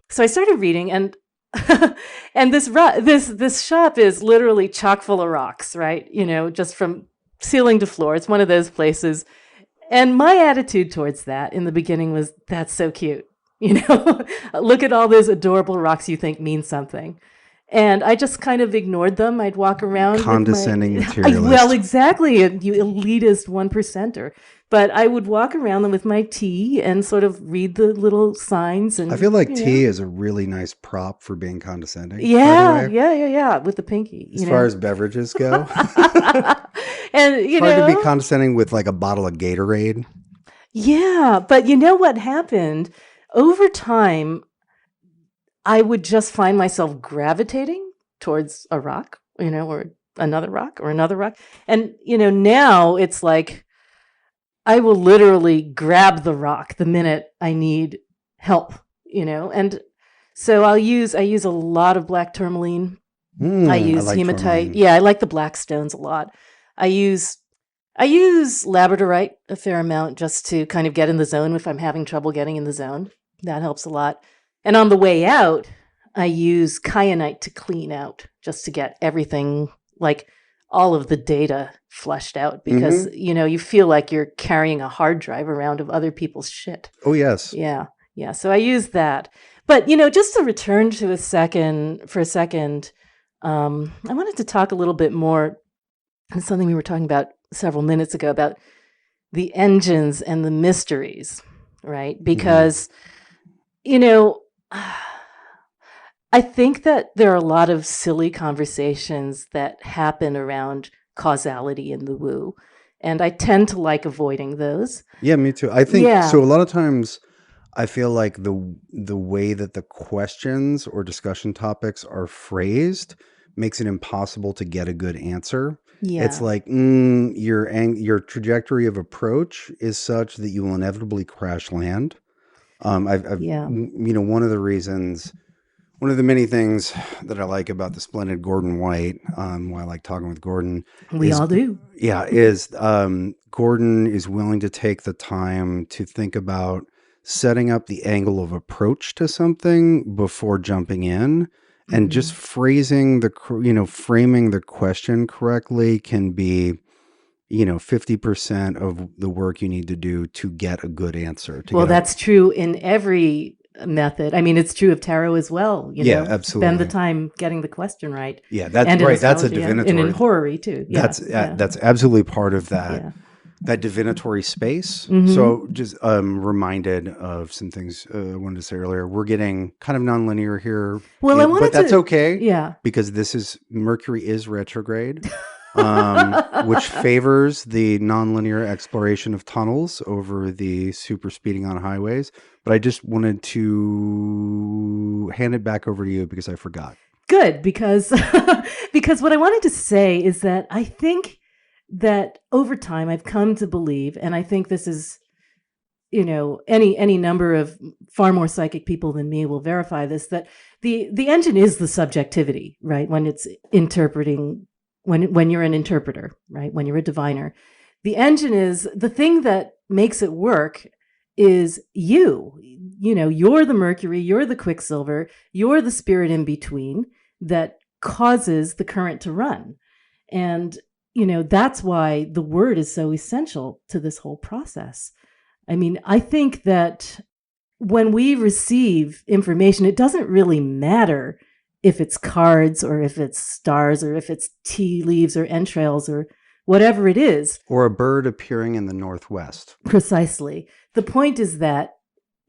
so I started reading, and and this shop is literally chock full of rocks, right? Just from ceiling to floor. It's one of those places. And my attitude towards that in the beginning was, that's so cute. Look at all those adorable rocks you think mean something. And I just kind of ignored them. I'd walk around Condescending with materialist. well, exactly, you elitist 1%er. But I would walk around them with my tea and sort of read the little signs. And I feel like tea is a really nice prop for being condescending. By the yeah, way. with the pinky. As far as beverages go. And it's hard to be condescending with like a bottle of Gatorade. Yeah, but you know what happened? Over time, I would just find myself gravitating towards a rock, or another rock or another rock. And, now it's like I will literally grab the rock the minute I need help, And so I use a lot of black tourmaline. I use hematite. Tourmaline. Yeah, I like the black stones a lot. I use labradorite a fair amount just to kind of get in the zone if I'm having trouble getting in the zone. That helps a lot. And on the way out, I use kyanite to clean out, just to get everything, like all of the data flushed out, because, you feel like you're carrying a hard drive around of other people's shit. Oh, yes. Yeah. Yeah. So I use that. But, just to return to for a second, I wanted to talk a little bit more on something we were talking about several minutes ago about the engines and the mysteries, right? Because, I think that there are a lot of silly conversations that happen around causality in the woo, and I tend to like avoiding those. Yeah, me too. I think so. A lot of times I feel like the way that the questions or discussion topics are phrased makes it impossible to get a good answer. Yeah. It's like your trajectory of approach is such that you will inevitably crash land. One of the many things that I like about the splendid Gordon White, why I like talking with Gordon. We all do. Yeah, is Gordon is willing to take the time to think about setting up the angle of approach to something before jumping in. And just framing the question correctly can be, 50% of the work you need to do to get a good answer. Well, that's true in every method. I mean, it's true of tarot as well. Absolutely. Spend the time getting the question right. Yeah, that's right. That's a divinatory. And in horary too. Yeah. That's absolutely part of that. Yeah. That divinatory space. So just reminded of some things I wanted to say earlier. We're getting kind of nonlinear here. Well, but that's okay. Yeah. Because Mercury is retrograde, which favors the nonlinear exploration of tunnels over the super speeding on highways. But I just wanted to hand it back over to you because I forgot. Good, because what I wanted to say is that I think that over time I've come to believe, and I think this is, any number of far more psychic people than me will verify this, that the engine is the subjectivity, right? When it's interpreting, when you're an interpreter, right? When you're a diviner, the engine is the thing that makes it work. Is you're the Mercury, you're the Quicksilver, you're the spirit in between that causes the current to run. And that's why the word is so essential to this whole process. I mean, I think that when we receive information, it doesn't really matter if it's cards or if it's stars or if it's tea leaves or entrails or whatever it is. Or a bird appearing in the northwest. Precisely. The point is that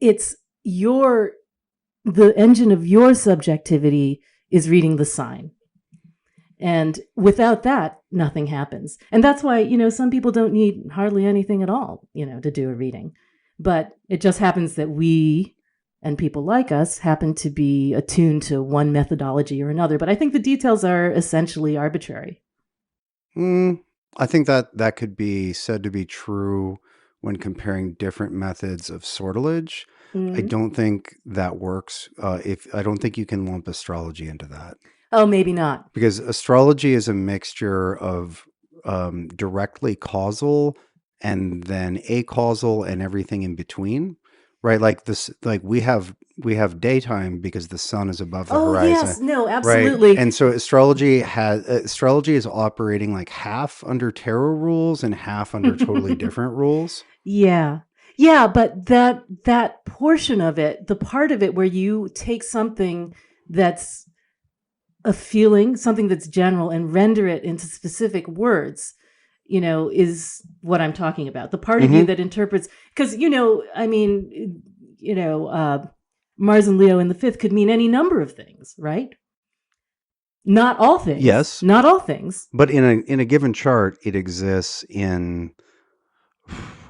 it's the engine of your subjectivity is reading the sign. And without that, nothing happens. And that's why, some people don't need hardly anything at all, to do a reading. But it just happens that we and people like us happen to be attuned to one methodology or another. But I think the details are essentially arbitrary. I think that could be said to be true when comparing different methods of sortilege. I don't think that works. I don't think you can lump astrology into that. Oh, maybe not. Because astrology is a mixture of directly causal and then acausal and everything in between, right? Like this, like we have daytime because the sun is above the horizon. Yes, no, absolutely. Right? And so astrology is operating like half under tarot rules and half under totally different rules. Yeah. Yeah, but that portion of it, the part of it where you take something that's a feeling, something that's general, and render it into specific words, is what I'm talking about. The part of you that interprets, because, Mars and Leo in the fifth could mean any number of things, right? Not all things. Yes. Not all things. But in a given chart, it exists in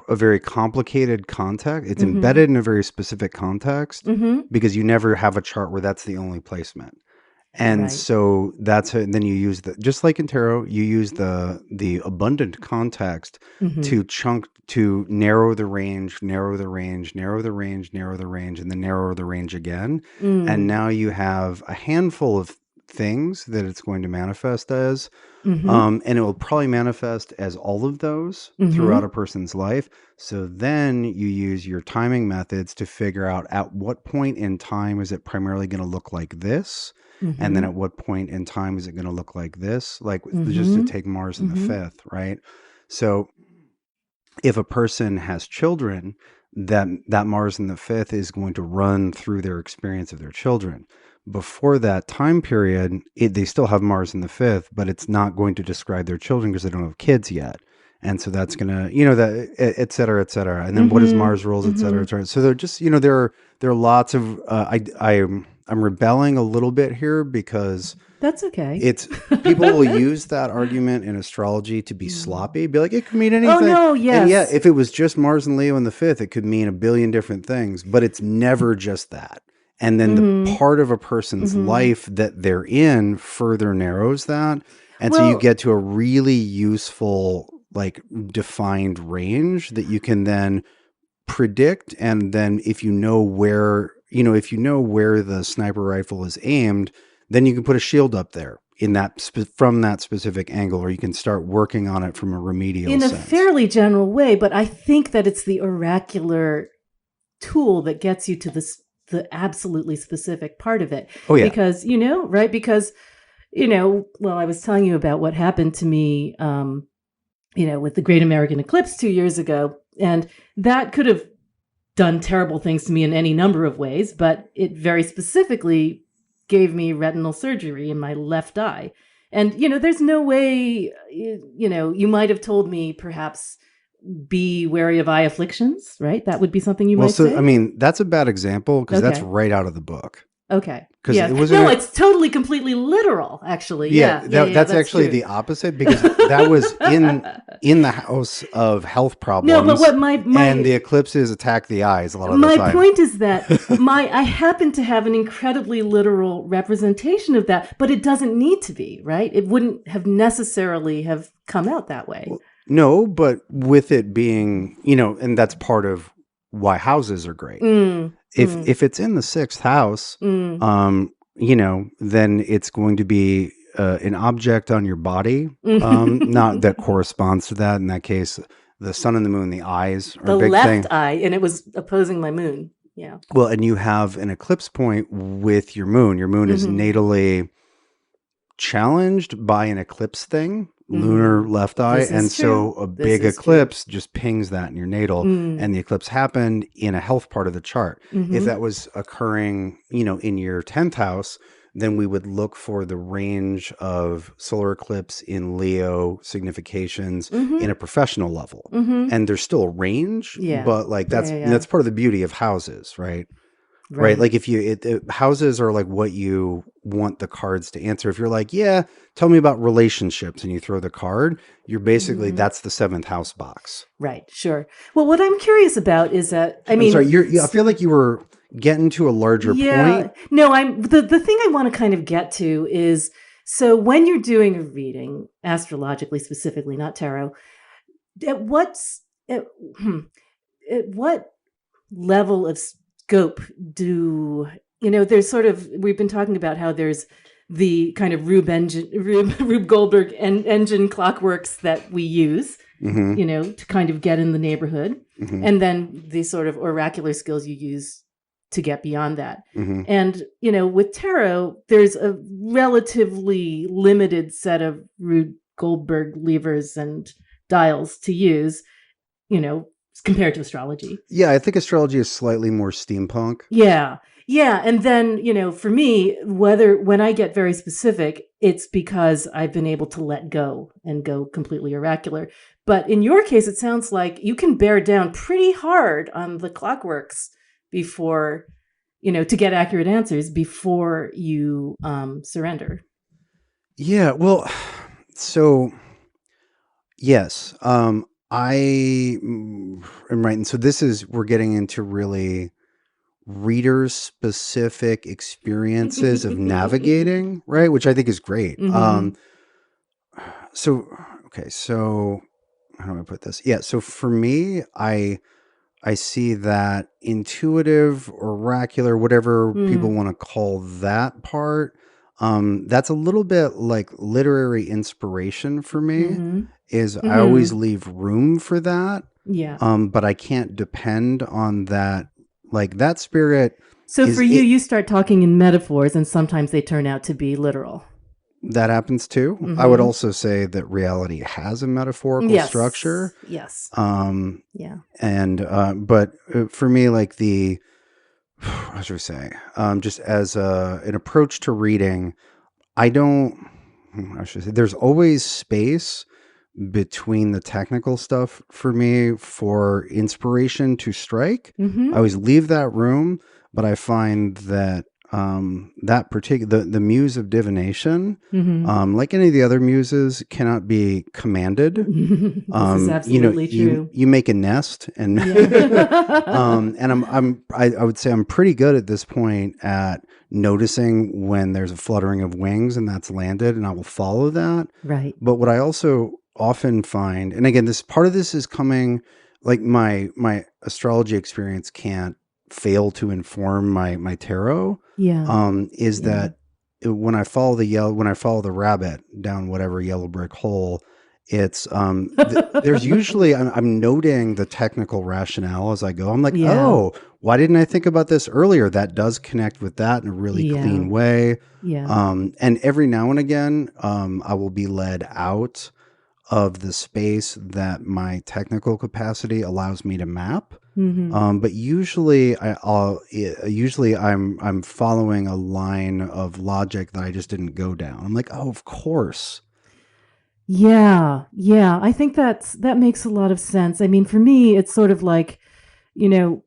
a very complicated context. It's embedded in a very specific context because you never have a chart where that's the only placement. And so then you use just like in tarot, you use the abundant context to narrow the range, narrow the range, narrow the range, narrow the range, and then narrow the range again. And now you have a handful of things that it's going to manifest as. And it will probably manifest as all of those throughout a person's life. So then you use your timing methods to figure out at what point in time is it primarily going to look like this. And then at what point in time is it going to look like this? Like just to take Mars in the fifth, right? So if a person has children, that Mars in the fifth is going to run through their experience of their children. Before that time period, they still have Mars in the fifth, but it's not going to describe their children because they don't have kids yet. And so that's going to, that, et cetera, et cetera. And then what is Mars rules, et cetera, et cetera. So they're just, there are lots of, I'm rebelling a little bit here because that's okay. It's people will use that argument in astrology to be sloppy, be like, it could mean anything. Oh no, yes. And yeah, if it was just Mars and Leo in the fifth, it could mean a billion different things, but it's never just that. And then the part of a person's life that they're in further narrows that. And so you get to a really useful, like defined range that you can then predict. And then if you know where the sniper rifle is aimed, then you can put a shield up there from that specific angle, or you can start working on it from a remedial sense. In a fairly general way, but I think that it's the oracular tool that gets you to the absolutely specific part of it. Oh, yeah. Because, right? Because, I was telling you about what happened to me, with the Great American Eclipse 2 years ago, and that could have done terrible things to me in any number of ways, but it very specifically gave me retinal surgery in my left eye. And, there's no way, you might have told me perhaps be wary of eye afflictions, right? That would be something you might say. I mean, that's a bad example because that's right out of the book. Okay. Yeah. It's totally, completely literal, actually. That's actually true. The opposite, because that was in the house of health problems. No, but what my and the eclipses attack the eyes a lot of the time. My point is that I happen to have an incredibly literal representation of that, but it doesn't need to be, right? It wouldn't have necessarily have come out that way. Well, no, but with it being, and that's part of why houses are great. If it's in the sixth house, then it's going to be an object on your body, not that corresponds to that. In that case, the sun and the moon, the eyes are the a big left thing. eye, and it was opposing my moon. Yeah. Well, and you have an eclipse point with your moon. Your moon is natally challenged by an eclipse thing. Lunar left eye, and so a big eclipse just pings that in your natal, and the eclipse happened in a health part of the chart. If that was occurring, in your 10th house, then we would look for the range of solar eclipse in Leo significations in a professional level, and there's still a range, but like that's part of the beauty of houses, right? Right. Like if houses are like what you want the cards to answer. If you're like, tell me about relationships, and you throw the card, you're basically, that's the seventh house box. Right. Sure. Well, what I'm curious about is that, I feel like you were getting to a larger point. No, the thing I want to kind of get to is, so when you're doing a reading, astrologically specifically, not tarot, at what level of scope there's sort of, we've been talking about how there's the kind of Rube Goldberg engine clockworks that we use, to kind of get in the neighborhood. And then the sort of oracular skills you use to get beyond that. And, with tarot, there's a relatively limited set of Rube Goldberg levers and dials to use, compared to astrology. Yeah, I think astrology is slightly more steampunk. Yeah. Yeah, and then, for me, when I get very specific, it's because I've been able to let go and go completely oracular. But in your case, it sounds like you can bear down pretty hard on the clockworks before, to get accurate answers before you surrender. Yeah, well, so yes, am right, and so we're getting into really reader specific experiences of navigating, right? Which I think is great. Mhm. So okay, so how do I put this? Yeah, so for me, I see that intuitive, oracular, whatever people Mm. want to call that part. That's a little bit like literary inspiration for me. Mhm. Is I always Mhm. leave room for that, Yeah. but I can't depend on that. Like that spirit So for is you, it. you start talking in metaphors, and sometimes they turn out to be literal. That happens too. I would Mhm. also say that reality has a metaphorical structure. Yes. Yes. Um, Yeah. and but for me, like how should we say, just as an approach to reading, I don't. I should say there's always space between the technical stuff for me for inspiration to strike. I Mhm. always leave that room, but I find that that particular the muse of divination, Mhm. like any of the other muses, cannot be commanded. This is absolutely You true. you make a nest, and Yeah. and I would say I'm pretty good at this point at noticing when there's a fluttering of wings and that's landed, and I will follow that. Right. But what I also often find, and again, this part of this is coming, like my astrology experience can't fail to inform my tarot. Yeah. Is Yeah. that when I follow the rabbit down whatever yellow brick hole, it's there's usually I'm noting the technical rationale as I go. I'm like, Yeah. oh, why didn't I think about this earlier? That does connect with that in a really Yeah. clean way. Yeah. And every now and again, I will be led out of the space that my technical capacity allows me to map. Mhm. But usually I'm following a line of logic that I just didn't go down. I'm like, oh, of course. Yeah. Yeah. I think that makes a lot of sense. I mean, for me, it's sort of like, you know,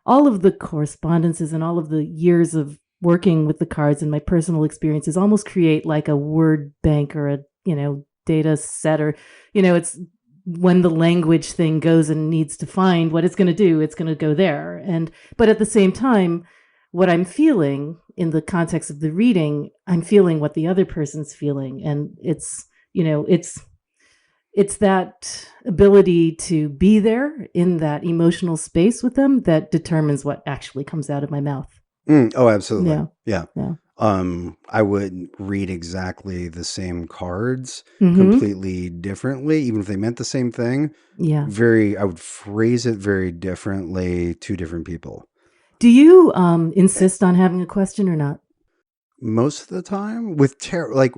all of the correspondences and all of the years of working with the cards and my personal experiences almost create like a word bank or a, data set, or, it's when the language thing goes and needs to find what it's going to do, it's going to go there. But at the same time, what I'm feeling in the context of the reading, I'm feeling what the other person's feeling. And it's that ability to be there in that emotional space with them that determines what actually comes out of my mouth. Oh, absolutely. Yeah. Yeah. Yeah. I would read exactly the same cards Mhm. completely differently, even if they meant the same thing. Yeah. I would phrase it very differently to different people. Do you insist on having a question or not? Most of the time with tarot, like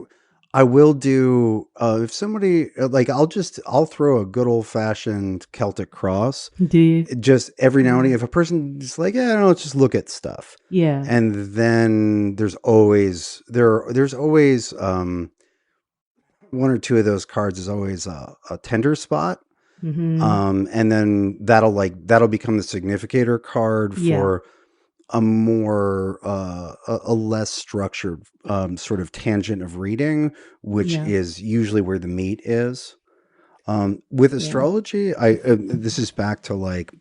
I will do, if somebody, like I'll throw a good old fashioned Celtic cross. Do you? Just every now and Yeah. again, if a person is like, yeah, no, let's just look at stuff. Yeah. And then there's always one or two of those cards is always a tender spot. Mhm. And then that'll become the significator card Yeah. for a more a less structured sort of tangent of reading, which Yeah. is usually where the meat is. With Yeah. astrology, I this is back to like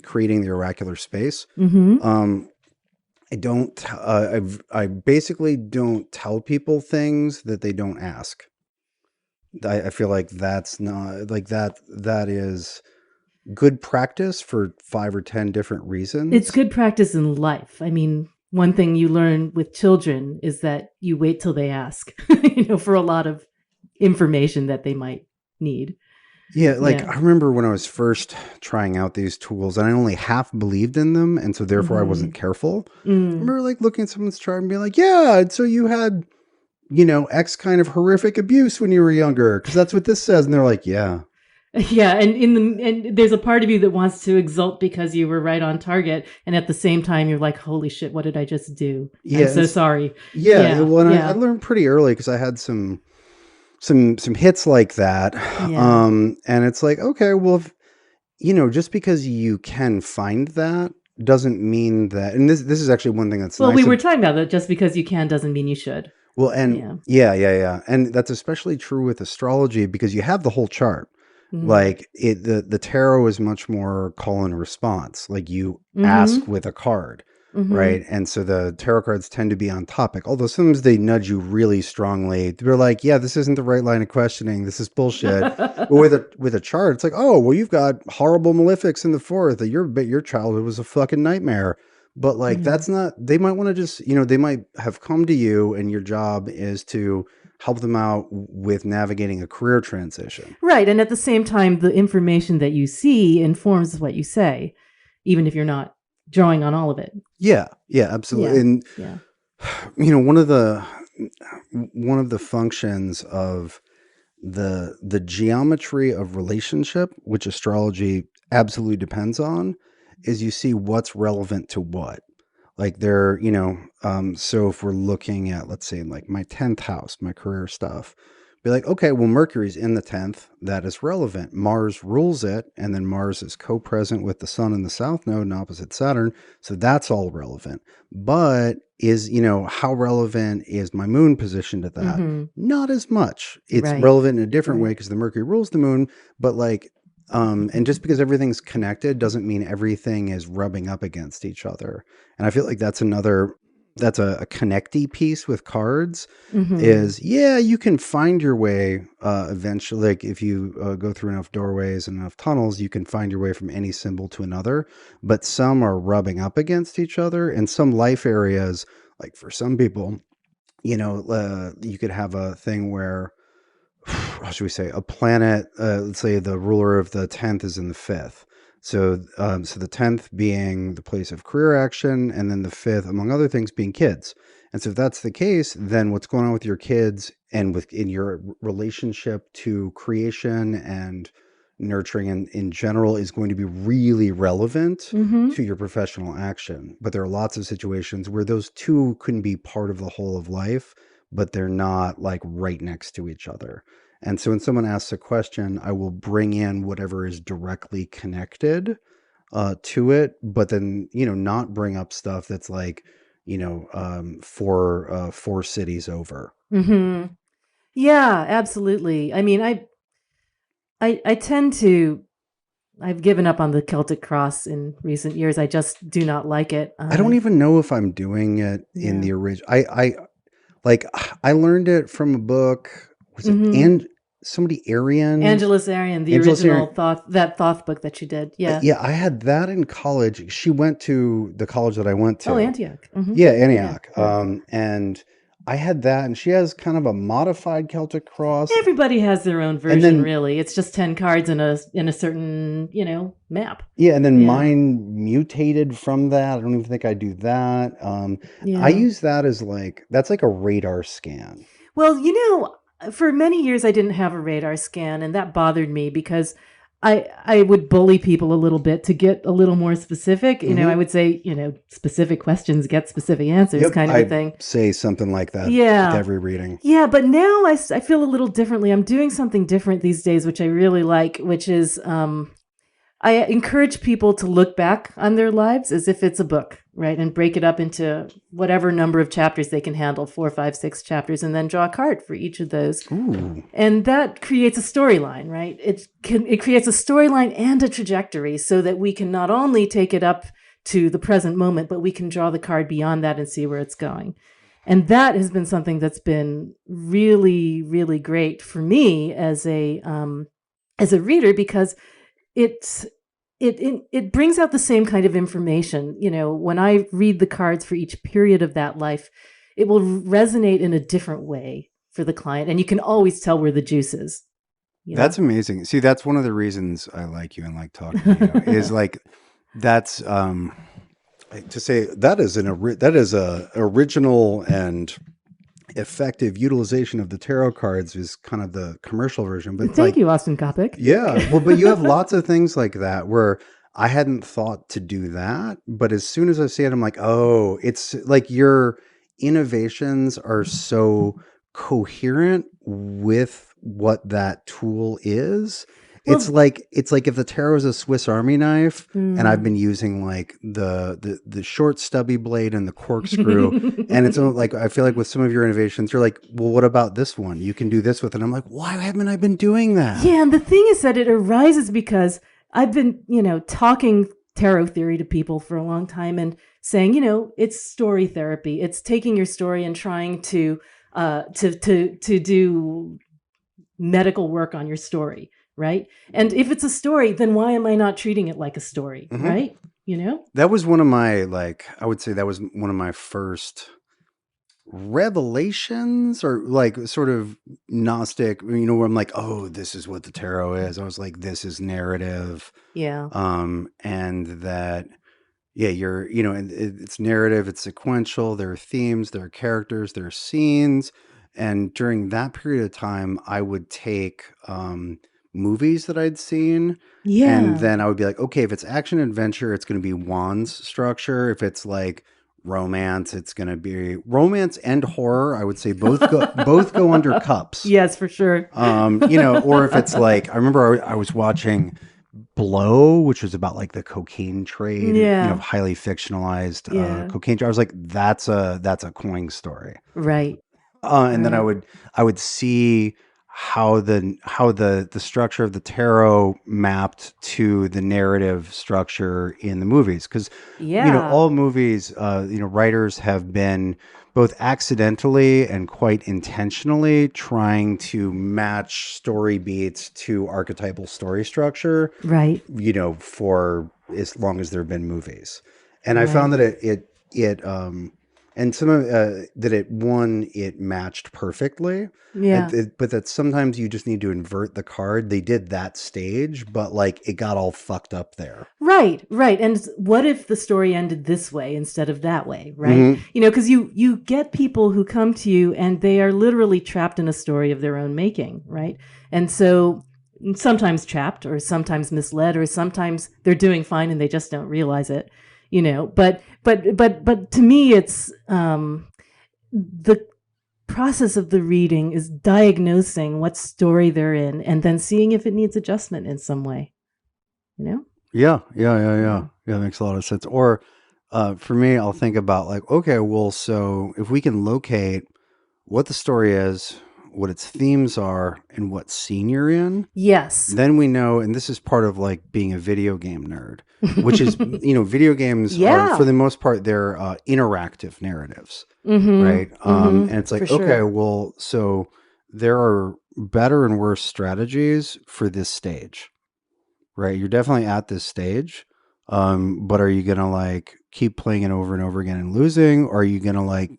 creating the oracular space. Mhm. Um, I don't. I basically don't tell people things that they don't ask. I feel like that's not like that. That is good practice for 5 or 10 different It's reasons. good practice in life. I mean, one thing you learn with children is that you wait till they ask, for a lot of information that they might need. Yeah, like Yeah. I remember when I was first trying out these tools and I only half believed in them, and so therefore I wasn't Mhm. careful. I Mm. remember like looking at someone's chart and being like, yeah, and so you had, X kind of horrific abuse when you were younger, because that's what this says. And they're like, yeah. Yeah, and there's a part of you that wants to exult because you were right on target, and at the same time you're like, "Holy shit, what did I just do? I'm Yeah, so sorry." yeah. Yeah, Well, and I yeah, learned pretty early because I had some hits like that, yeah. and it's like, okay, well, if, just because you can find that doesn't mean that. And this is actually one thing that's Well, we nice. were talking about that. Just because you can doesn't mean you should. Well, and Yeah. yeah, and that's especially true with astrology because you have the whole chart. Mm-hmm. Like the tarot is much more call and response. Like you ask Mm-hmm. with a card, Mm-hmm. right? And so the tarot cards tend to be on topic. Although sometimes they nudge you really strongly. They're like, "Yeah, this isn't the right line of questioning. This is bullshit." But with a chart, it's like, "Oh, well, you've got horrible malefics in the fourth. That your childhood was a fucking nightmare." But like Yeah. that's not. They might want to just, they might have come to you, and your job is to help them out with navigating a career transition. Right, and at the same time, the information that you see informs what you say, even if you're not drawing on all of it. Yeah, yeah, absolutely. Yeah. And Yeah. one of the functions of the geometry of relationship, which astrology absolutely depends on, is you see what's relevant to what. Like so if we're looking at, let's say, like my 10th house, my career stuff, be like, okay, well, Mercury's in the 10th. That is relevant. Mars rules it. And then Mars is co-present with the sun in the south node and opposite Saturn. So that's all relevant. But how relevant is my moon positioned at that? Mm-hmm. Not as much. It's Right. relevant in a different way Right. because the Mercury rules the moon. But like, and just because everything's connected doesn't mean everything is rubbing up against each other. And I feel like that's a connecty piece with cards Mm-hmm. is, yeah, you can find your way eventually. Like if you go through enough doorways and enough tunnels, you can find your way from any symbol to another. But some are rubbing up against each other, and some life areas, like for some people, you could have a thing where, how should we say, a planet, let's say the ruler of the 10th is in the fifth. So the 10th being the place of career action, and then the fifth, among other things, being kids. And so if that's the case, then what's going on with your kids and in your relationship to creation and nurturing in general is going to be really relevant Mm-hmm. to your professional action. But there are lots of situations where those two couldn't be part of the whole of life, but they're not like right next to each other. And so when someone asks a question, I will bring in whatever is directly connected to it, but then, not bring up stuff that's like, four cities over. Mm-hmm. Yeah, absolutely. I mean, I tend to I've given up on the Celtic cross in recent years. I just do not like it. I don't even know if I'm doing it in Yeah. the original. Like I learned it from a book. Was it Mm-hmm. and somebody Aryan? Angeles Arian, the Angela original Sarah. Thoth book that you did. Yeah. Yeah, I had that in college. She went to the college that I went Oh, to. Antioch. Mm-hmm. Yeah, Yeah. Antioch. Yeah. And I had that, and she has kind of a modified Celtic cross, Everybody has their own and version, then really. It's just 10 cards in a certain, map. yeah, and then Yeah. mine mutated from that. I don't even think I do that. I Yeah. use that as like that's like a radar scan. Well, for many years I didn't have a radar scan, and that bothered me because I would bully people a little bit to get a little more specific. I Hmm. would say, specific questions get specific answers, Yep, kind of a I thing. say something like that with Yeah. every reading. Yeah, but now I feel a little differently. I'm doing something different these days, which I really like, which is I encourage people to look back on their lives as if it's a book, right? And break it up into whatever number of chapters they can handle, 4, 5, 6 chapters, and then draw a card for each of those. Ooh, And that creates a storyline, right? It creates a storyline and a trajectory so that we can not only take it up to the present moment, but we can draw the card beyond that and see where it's going. And that has been something that's been really, really great for me as a reader because it's it brings out the same kind of information. When I read the cards for each period of that life, it will resonate in a different way for the client, and you can always tell where the juice is. You know. that's amazing. See, that's one of the reasons I like you and like talking to you is like that's to say that is that is a original and effective utilization of the tarot cards is kind of the commercial version. But Thank you, Austin Coppock. yeah, well, but you have lots of things like that where I hadn't thought to do that, but as soon as I see it, I'm like, oh, it's like your innovations are so coherent with what that tool is. Well, It's like if the tarot is a Swiss Army knife, and I've been using like the short stubby blade and the corkscrew, and it's like I feel like with some of your innovations, you're like, well, what about this one? You can do this with it. And I'm like, why haven't I been doing that? Yeah, and the thing is that it arises because I've been, talking tarot theory to people for a long time and saying, it's story therapy. It's taking your story and trying to do medical work on your story, right? And if it's a story, then why am I not treating it like a story, right? That was one of my, I would say that was one of my first revelations, or like sort of Gnostic, where I'm like, oh, this is what the tarot is. I was like, this is narrative. Yeah. And that, yeah, it's narrative, it's sequential, there are themes, there are characters, there are scenes. And during that period of time, I would take movies that I'd seen. Yeah. And then I would be like, okay, if it's action adventure, it's going to be wands structure. If it's like romance, it's going to be romance and horror. I would say both go under cups. Yes, for sure. Or if it's like, I remember I was watching Blow, which was about like the cocaine trade, highly fictionalized cocaine trade. I was like, that's a coin story. Right. And then I would see how the structure of the tarot mapped to the narrative structure in the movies, because all movies, writers have been both accidentally and quite intentionally trying to match story beats to archetypal story structure, right? For as long as there have been movies. And I found that it and some of it matched perfectly. Yeah. But that sometimes you just need to invert the card. They did that stage, but like it got all fucked up there. Right. And what if the story ended this way instead of that way, right? Because you get people who come to you and they are literally trapped in a story of their own making, right? And so sometimes trapped, or sometimes misled, or sometimes they're doing fine and they just don't realize it. But to me, it's the process of the reading is diagnosing what story they're in and then seeing if it needs adjustment in some way. Yeah. That makes a lot of sense. Or for me, I'll think about like, okay, well, so if we can locate what the story is, what its themes are, and what scene you're in. Yes. Then we know, and this is part of like being a video game nerd, which is, video games are, for the most part, they're interactive narratives, right? And it's like, okay, well, so there are better and worse strategies for this stage, right? You're definitely at this stage, but are you going to like keep playing it over and over again and losing? Or are you going to like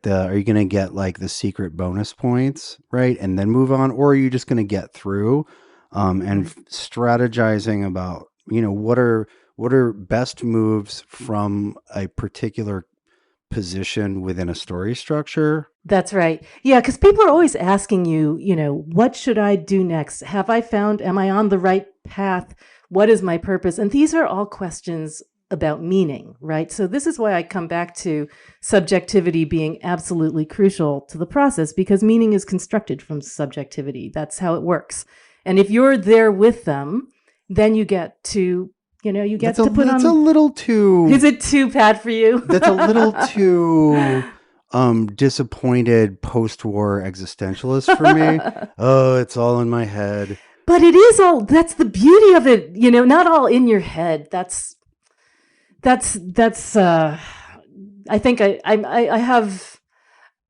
are you going to get like the secret bonus points, right? And then move on? Or are you just going to get through and strategizing about, what are best moves from a particular position within a story structure? That's right. Yeah, because people are always asking you, what should I do next? Am I on the right path? What is my purpose? And these are all questions about meaning, right? So this is why I come back to subjectivity being absolutely crucial to the process, because meaning is constructed from subjectivity. That's how it works. And if you're there with them, then you get to, put on. That's a little too. Is it too bad for you? That's a little too disappointed post-war existentialist for me. Oh, it's all in my head. But it is all. That's the beauty of it. Not all in your head. That's I think I have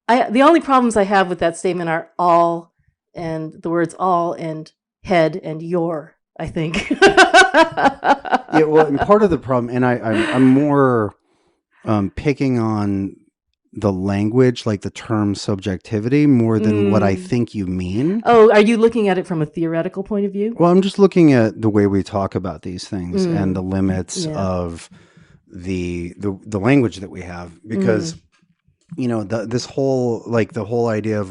the only problems I have with that statement are all, and the words all and head and your, I think. Yeah, well, and part of the problem, and I'm more picking on the language, like the term subjectivity, more than what I think you mean. Oh, are you looking at it from a theoretical point of view? Well, I'm just looking at the way we talk about these things and the limits of the language that we have, because this whole the whole idea of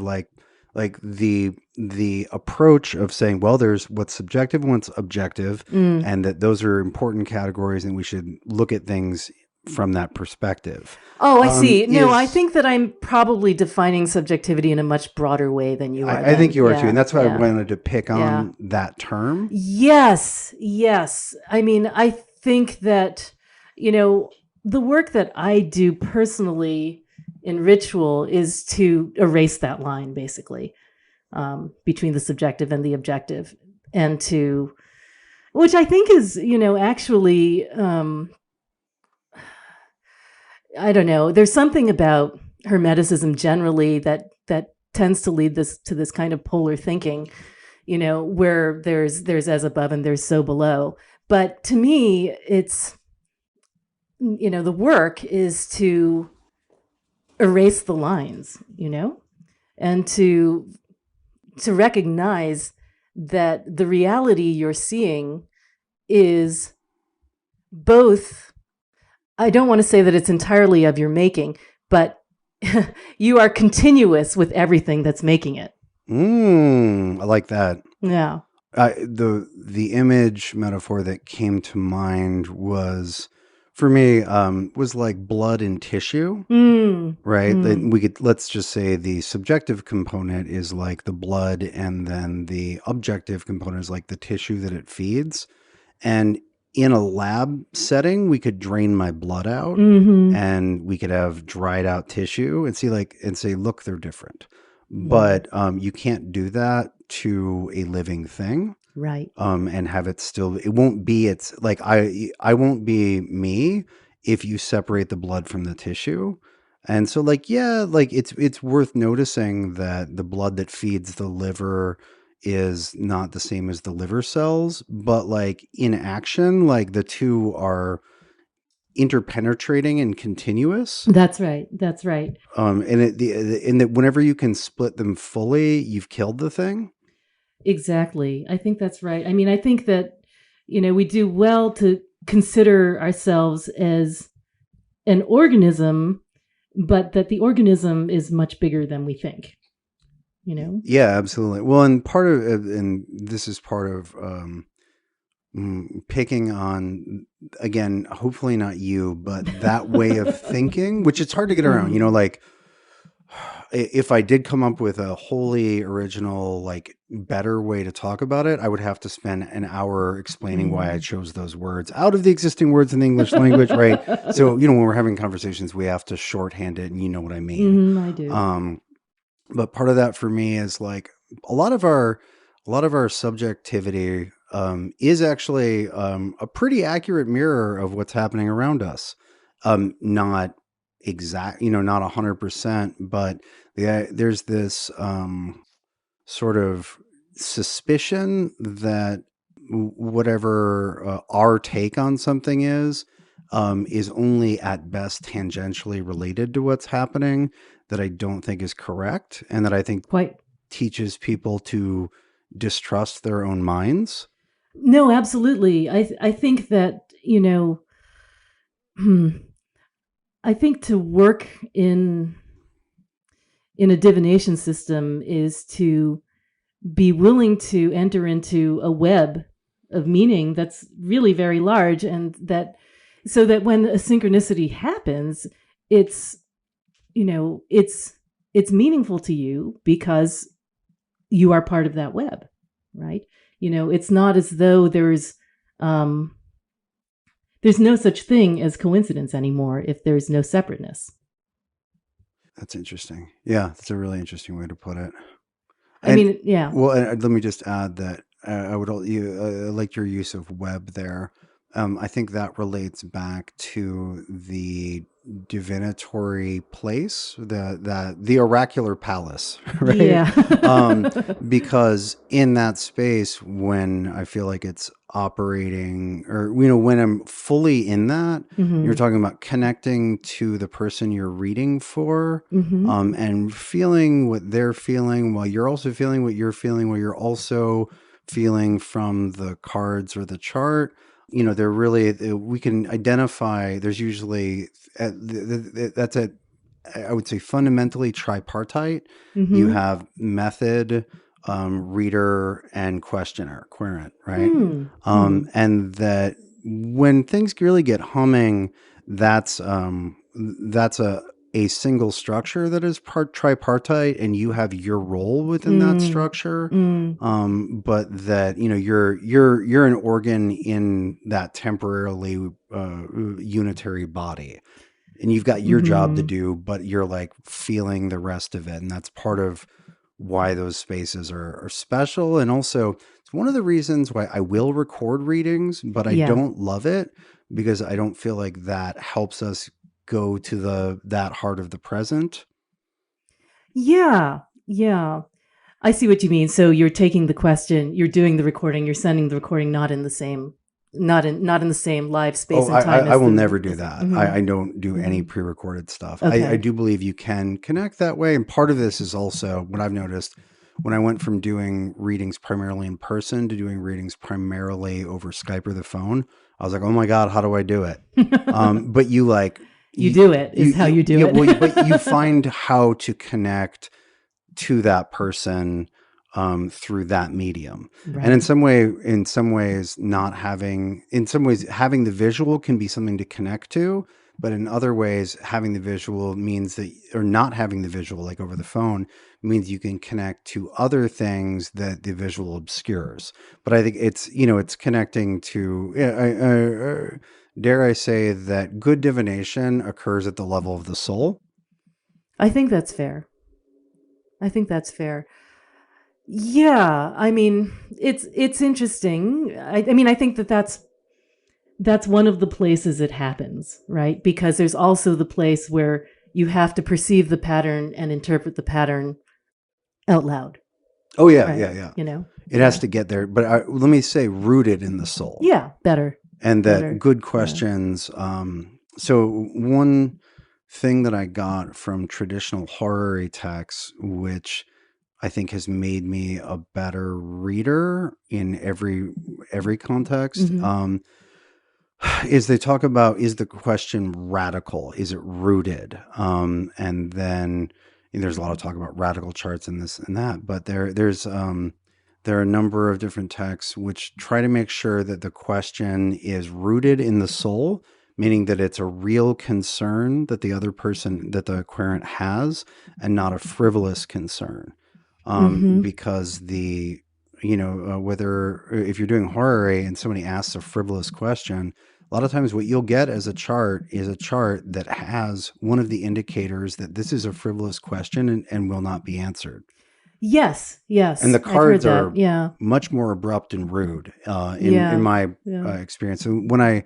the approach of saying, well, there's what's subjective and what's objective, and that those are important categories, and we should look at things from that perspective. Oh, I see. No, I think that I'm probably defining subjectivity in a much broader way than you are. I think you are too, and that's why I wanted to pick on that term. Yes. I mean, I think that, the work that I do personally in ritual is to erase that line, basically, between the subjective and the objective, and which I think is, actually, I don't know. There's something about Hermeticism generally that tends to lead to this kind of polar thinking, where there's as above and there's so below. But to me, it's, the work is to erase the lines, and to recognize that the reality you're seeing is both. I don't want to say that it's entirely of your making, but you are continuous with everything that's making it. I like that. Yeah. The image metaphor that came to mind was, for me, was like blood and tissue, right? Let's just say the subjective component is like the blood, and then the objective component is like the tissue that it feeds. And in a lab setting, we could drain my blood out, and we could have dried out tissue and say, look, they're different. But you can't do that to a living thing. Right. And have it still, it won't be, it's like, I won't be me if you separate the blood from the tissue. And so it's worth noticing that the blood that feeds the liver is not the same as the liver cells, but in action, the two are interpenetrating and continuous. That's right. And that whenever you can split them fully, you've killed the thing. Exactly. I think that's right. I mean, I think that, we do well to consider ourselves as an organism, but that the organism is much bigger than we think. Yeah, absolutely. Well, and this is part of picking on, again, hopefully not you, but that way of thinking, which it's hard to get around. If I did come up with a wholly original, better way to talk about it, I would have to spend an hour explaining why I chose those words out of the existing words in the English language, right? So, when we're having conversations, we have to shorthand it, and you know what I mean. I do. But part of that for me is a lot of our subjectivity is actually a pretty accurate mirror of what's happening around us. Not exact, not 100%, but there's this sort of suspicion that whatever our take on something is only at best tangentially related to what's happening, that I don't think is correct, and that I think teaches people to distrust their own minds. No, absolutely. I think that, I think to work in a divination system is to be willing to enter into a web of meaning that's really very large, and so that when a synchronicity happens, it's meaningful to you because you are part of that web, right? It's not as though there's no such thing as coincidence anymore if there's no separateness. That's interesting. Yeah, that's a really interesting way to put it. Yeah. Well, let me just add that I would like your use of web there. I think that relates back to the divinatory place, the oracular palace, right? Yeah. Because in that space, when I feel like it's operating, or when I'm fully in that, you're talking about connecting to the person you're reading for, and feeling what they're feeling while you're also feeling what you're feeling, while you're also feeling from the cards or the chart. We can identify, there's usually that's at I would say fundamentally tripartite. You Mm-hmm. have method, reader, and questioner, querent, right? Hmm. Hmm. And that when things really get humming, that's a single structure that is tripartite, and you have your role within that Mm. structure. Mm. But that you're an organ in that temporarily unitary body, and you've got your job to Mm-hmm. do, but you're like feeling the rest of it, and that's part of why those spaces are special. And also, it's one of the reasons why I will record readings, but I Yeah. don't love it, because I don't feel like that helps us go to that heart of the present. Yeah. Yeah. I see what you mean. So you're taking the question, you're doing the recording, you're sending the recording not in the same not in the same live Oh, space and time I as will the never do as that. mm-hmm. I don't do any Mm-hmm. pre-recorded stuff. I Okay. do believe you can connect that way. And part of this is also what I've noticed when I went from doing readings primarily in person to doing readings primarily over Skype or the phone. I was like, oh my God, how do I do it? But you like, You do it is how you do yeah, it. well, but you find how to connect to that person through that medium. And Right. in some ways, having the visual can be something to connect to, but in other ways, having the visual means that, or not having the visual, like over the phone, means you can connect to other things that the visual obscures. But I think it's connecting to, dare I say that good divination occurs at the level of the soul. I think that's fair. I think that's fair. Yeah, I mean, it's interesting. I mean, I think that's one of the places it happens, right? Because there's also the place where you have to perceive the pattern and interpret the pattern out loud, Oh yeah, right? yeah, yeah. You know? It has Yeah. to get there, but let me say rooted in the soul, Yeah, better. and that Better. good Yeah. questions. So one thing that I got from traditional horror texts, which I think has made me a better reader in every context, Mhm. is they talk about, is the question radical? Is it rooted? And then there's a lot of talk about radical charts and this and that, but there are a number of different texts which try to make sure that the question is rooted in the soul, meaning that it's a real concern that the querent has, and not a frivolous concern. Mhm. Because whether if you're doing horror and somebody asks a frivolous question, a lot of times what you'll get as a chart is a chart that has one of the indicators that this is a frivolous question, and will not be answered. Yes, And the yes. I've heard cards that. are Yeah. much more abrupt and rude in Yeah. my Yeah. experience. So when I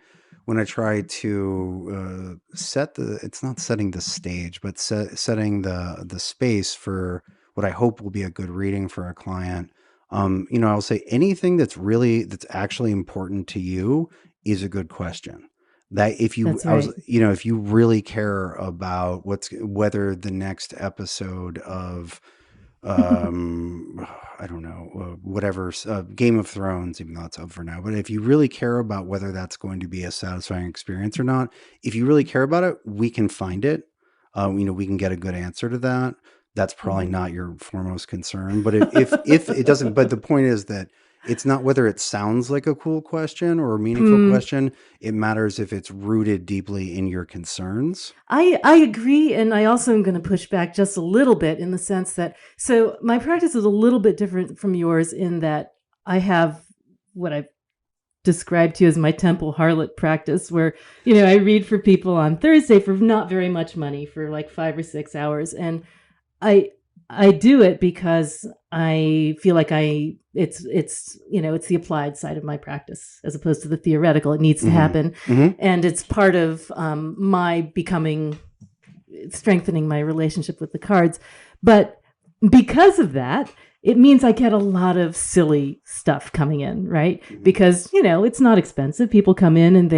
try to it's not setting the stage, but setting the space for what I hope will be a good reading for a client. I'll say anything that's actually important to you is a good question. That That's right. if you really care about whether the next episode of I don't know, whatever, Game of Thrones, even though it's up for now. But if you really care about whether that's going to be a satisfying experience or not, if you really care about it, we can find it. We can get a good answer to that. That's probably Mhm. not your foremost concern. But if it doesn't, but the point is that it's not whether it sounds like a cool question or a meaningful Mm. question. It matters if it's rooted deeply in your concerns. I agree, and I also am going to push back just a little bit in the sense that so my practice is a little bit different from yours in that I have what I've described to you as my temple harlot practice, where I read for people on Thursday for not very much money for like 5 or 6 hours, and I I do it because I feel like it's the applied side of my practice as opposed to the theoretical. It needs to Mm-hmm. happen, Mm-hmm. and it's part of my becoming strengthening my relationship with the cards. But because of that, it means I get a lot of silly stuff coming in, right? Because, it's not expensive. People come in and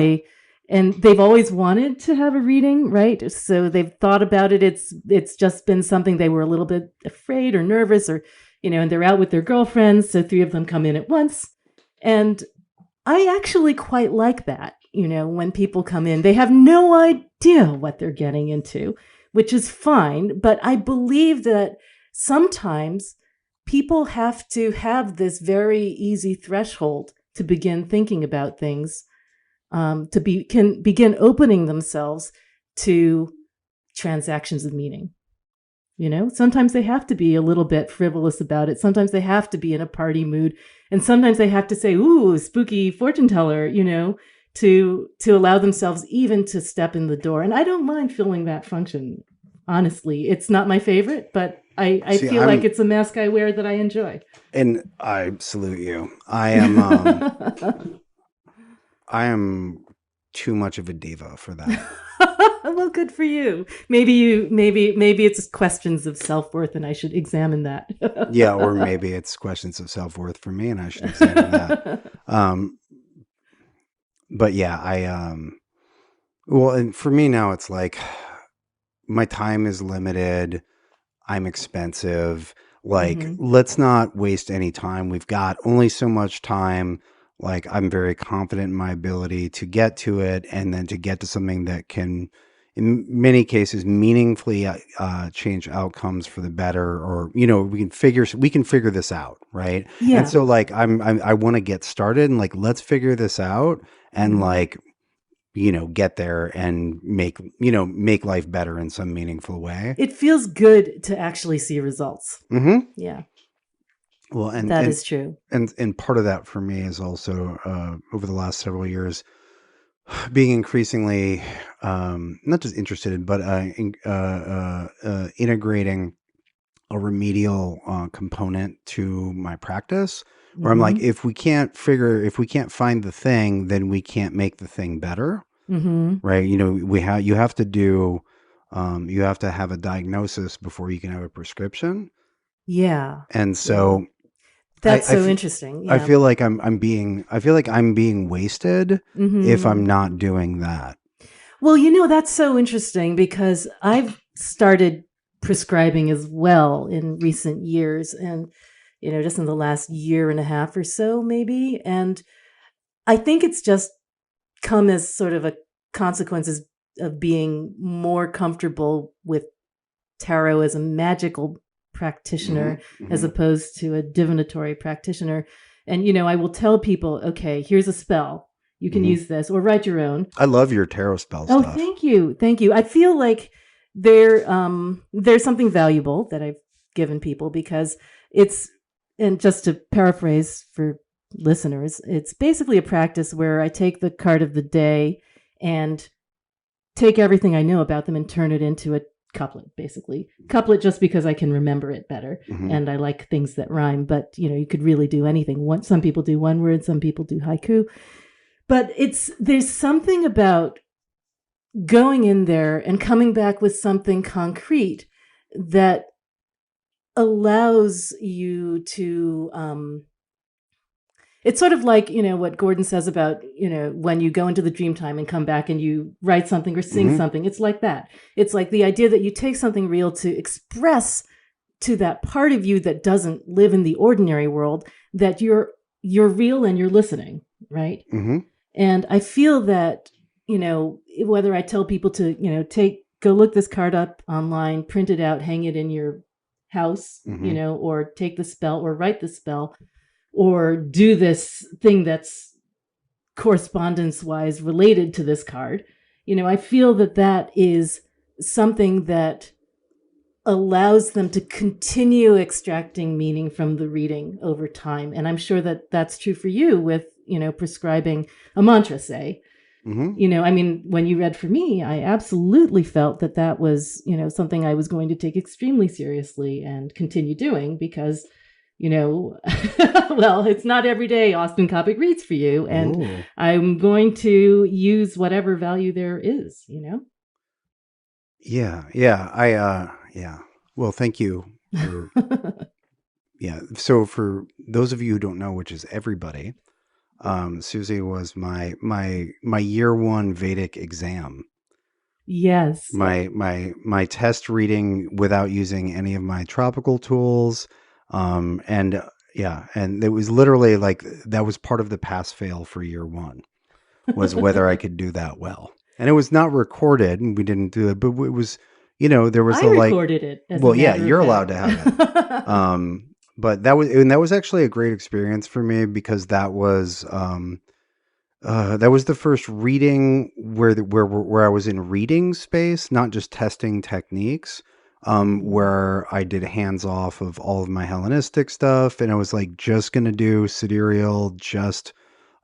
they've always wanted to have a reading, right? So they've thought about it. It's just been something they were a little bit afraid or nervous or, and they're out with their girlfriends, so three of them come in at once. And I actually quite like that. When people come in, they have no idea what they're getting into. which is fine. But I believe that sometimes people have to have this very easy threshold to begin thinking about things, can begin opening themselves to transactions of meaning. Sometimes they have to be a little bit frivolous about it. Sometimes they have to be in a party mood. And sometimes they have to say, ooh, spooky fortune teller, to allow themselves even to step in the door. And I don't mind filling that function. Honestly, it's not my favorite, but I feel like it's a mask I wear that I enjoy. And I salute you. I am too much of a diva for that. Well, good for you. Maybe it's questions of self-worth and I should examine that. Yeah, or maybe it's questions of self-worth for me and I should examine that. But yeah, well, and for me now it's like my time is limited. I'm expensive. Like, let's not waste any time. We've got only so much time. Like, I'm very confident in my ability to get to it and then to get to something that can, in many cases, meaningfully change outcomes for the better, or we can figure this out, right? Yeah. And so like I want to get started and like let's figure this out and like get there and make life better in some meaningful way. It feels good to actually see results. Yeah. Well, and that is true. And part of that for me is also over the last several years being increasingly not just interested in, but integrating a remedial component to my practice, where I'm like, if we can't find the thing, then we can't make the thing better. Right. You have to have a diagnosis before you can have a prescription. Yeah. And so that's so interesting. Yeah. I feel like I'm being wasted if I'm not doing that. Well, that's so interesting because I've started prescribing as well in recent years, and just in the last year and a half or so maybe. And I think it's just come as sort of a consequences of being more comfortable with tarot as a magical practitioner as opposed to a divinatory practitioner. And I will tell people, okay, here's a spell, you can use this or write your own. I love your tarot spell stuff. Oh, thank you. I feel like there's something valuable that I've given people because and just to paraphrase for listeners, it's basically a practice where I take the card of the day and take everything I know about them and turn it into a couplet, basically. Couplet just because I can remember it better and I like things that rhyme, but you could really do anything. Some people do one word, some people do haiku. But there's something about going in there and coming back with something concrete that allows you to it's sort of like, what Gordon says about, when you go into the dream time and come back and you write something or sing something. It's like that. It's like the idea that you take something real to express to that part of you that doesn't live in the ordinary world, that you're real and you're listening, right? And I feel that, whether I tell people to, go look this card up online, print it out, hang it in your house, or take the spell or write the spell, or do this thing that's correspondence-wise related to this card. I feel that is something that allows them to continue extracting meaning from the reading over time. And I'm sure that that's true for you with, prescribing a mantra, say. When you read for me, I absolutely felt that was, something I was going to take extremely seriously and continue doing because well, it's not every day Austin Coppock reads for you, and I'm going to use whatever value there is, Yeah. Well, thank you. Yeah. So for those of you who don't know, which is everybody, Susie was my year one Vedic exam. Yes. My test reading without using any of my tropical tools. And it was literally like that was part of the pass fail for year one was whether I could do that well. And it was not recorded and we didn't do it, but it was, there was I the like, recorded it as a well, yeah, matter of you're allowed to fact. have it. But that was actually a great experience for me because that was the first reading where I was in reading space, not just testing techniques. Where I did hands off of all of my Hellenistic stuff, and I was like just gonna do sidereal, just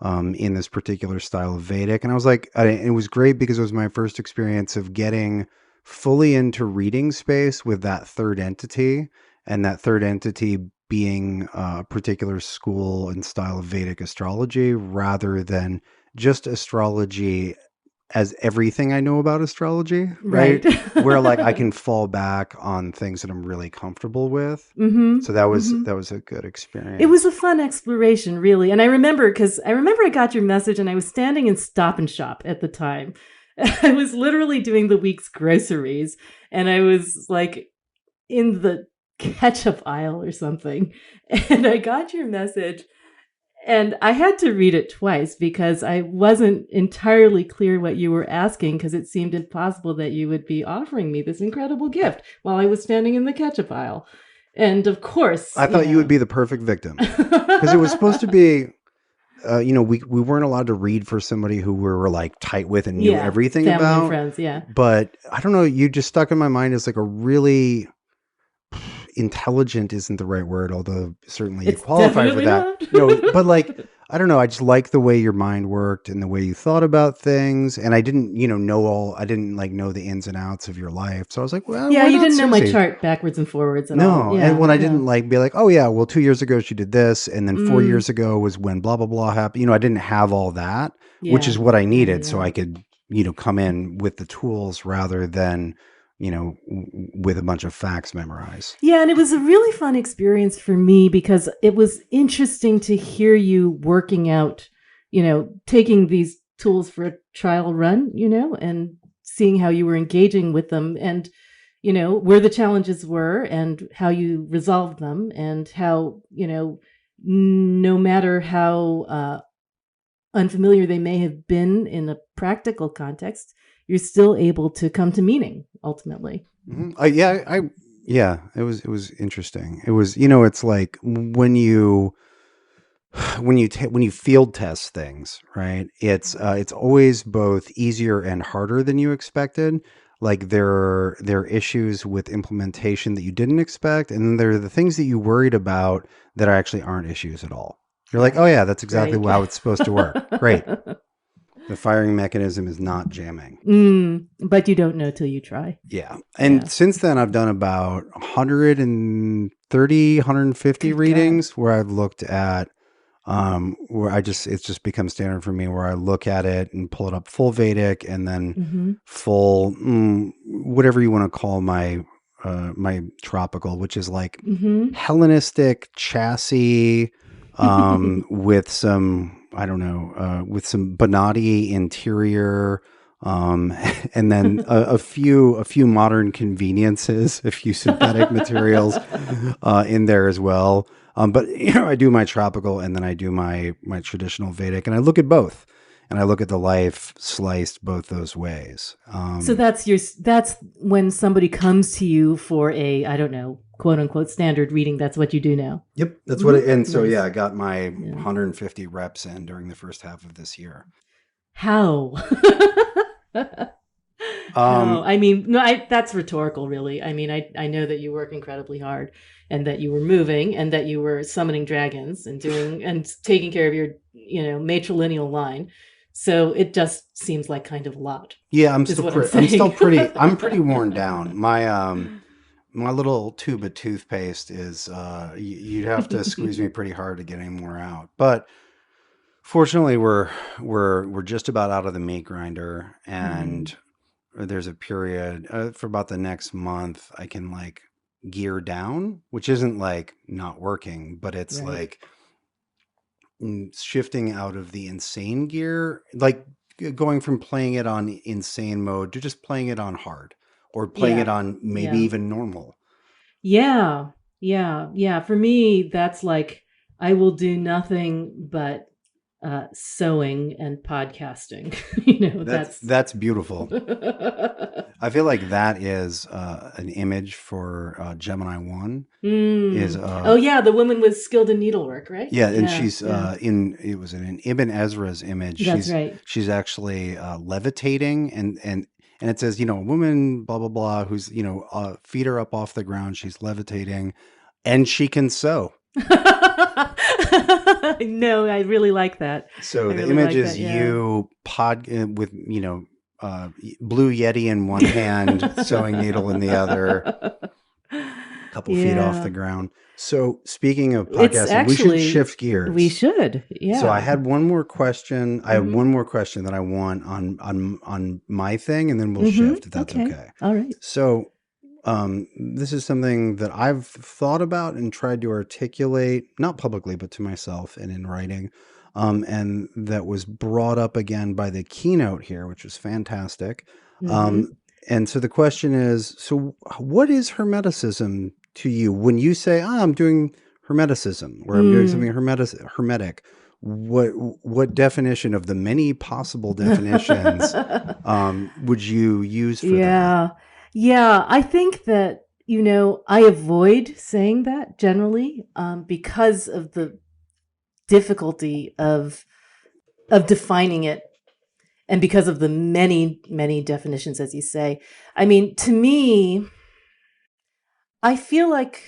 in this particular style of Vedic, and I was like, it was great because it was my first experience of getting fully into reading space with that third entity, and that third entity being a particular school and style of Vedic astrology rather than just astrology as everything I know about astrology, Right. right? Where like I can fall back on things that I'm really comfortable with. Mm-hmm. So that was Mm-hmm. that was a good It was experience. a fun exploration, really. And I remember because I got your message and I was standing in Stop and Shop at the time. I was literally doing the week's groceries and I was like in the ketchup aisle or something. And I got your message and I had to read it twice because I wasn't entirely clear what you were asking because it seemed impossible that you would be offering me this incredible gift while I was standing in the ketchup aisle. And of course, I thought you would be the perfect victim because it was supposed to be. We weren't allowed to read for somebody who we were like tight with and knew yeah, everything family and about. friends, yeah. But I don't know. You just stuck in my mind as like a really intelligent isn't the right word, although certainly you It's qualify for definitely that. not. But like I don't know, I just like the way your mind worked and the way you thought about things. And I didn't, I didn't like know the ins and outs of your life. So I was like, well, Yeah, why you not didn't know my Susie? chart backwards and forwards at all. No. And Yeah, when I yeah. didn't like be like, oh yeah, well, 2 years ago she did this, and then 4 years Mm, ago was when blah blah blah happened. I didn't have all that, which yeah, is what I yeah, needed, so yeah. I could, come in with the tools rather than, with a bunch of facts memorized. Yeah, and it was a really fun experience for me because it was interesting to hear you working out, taking these tools for a trial run, and seeing how you were engaging with them and, where the challenges were and how you resolved them and how, no matter how unfamiliar they may have been in a practical context, you're still able to come to meaning ultimately. Yeah, it was interesting. It was, it's like when you field test things, right? It's always both easier and harder than you expected. Like there are issues with implementation that you didn't expect, and then there are the things that you worried about that actually aren't issues at all. You're like, oh Right. yeah, that's exactly Right. how it's supposed to work. Great. The firing mechanism is not jamming. But you don't know till you try. Yeah. And Yeah. since then, I've done about 130, 150 Good God. readings where I've looked at, where it's just become standard for me where I look at it and pull it up full Vedic and then Mm-hmm. full, whatever you want to call my tropical, which is like Mm-hmm. Hellenistic chassis, with some, I don't know, with some Bonatti interior, and then a few modern conveniences, a few synthetic materials in there as well. But I do my tropical and then I do my traditional Vedic, and I look at both, and I look at the life sliced both those ways. So that's when somebody comes to you for a, I don't know, quote unquote standard reading. That's what you do now. Yep, that's what Mm-hmm. it. And so yeah, Nice. I got my Yeah. 150 reps in during the first half of this year. How? How? Um, I mean, no, that's rhetorical, really. I mean, I know that you work incredibly hard and that you were moving and that you were summoning dragons and doing and taking care of your, matrilineal line. So it just seems like kind of a lot, yeah, is what I'm saying. I'm pretty worn down. My little tube of toothpaste is you'd have to squeeze me pretty hard to get any more out. But fortunately, we're just about out of the meat grinder, Hmm. and there's a period for about the next month I can like gear down, which isn't like not working, but it's Right. like shifting out of the insane gear, like going from playing it on insane mode to just playing it on hard or playing it Yeah. on maybe Yeah. even normal. Yeah. Yeah. Yeah. For me, that's like I will do nothing but sewing and podcasting. You know, That's beautiful. I feel like that is an image for Gemini 1 is Oh yeah, the woman was skilled in needlework, right? yeah, and Yeah, she's it was an Ibn Ezra's image. that's right. She's actually levitating, and it says, a woman blah blah blah who's, feet are up off the ground, she's levitating, and she can sew. No, I really like that. So I the really image like is that, yeah. you with blue Yeti in one hand, sewing needle in the other, a couple feet off the ground. So speaking of It's podcasting, we should actually shift gears. We should, yeah. So I had one more question. I have one more question that I want on my thing, and then we'll shift if that's okay. All right. So this is something that I've thought about and tried to articulate, not publicly, but to myself and in writing. And that was brought up again by the keynote here, which was fantastic. And so the question is, so what is Hermeticism to you? When you say, I'm doing Hermeticism, or I'm doing something hermetic, what definition of the many possible definitions would you use for that? Yeah, I think that, I avoid saying that generally because of the difficulty of defining it, and because of the many, many definitions, as you say. I mean, to me, I feel like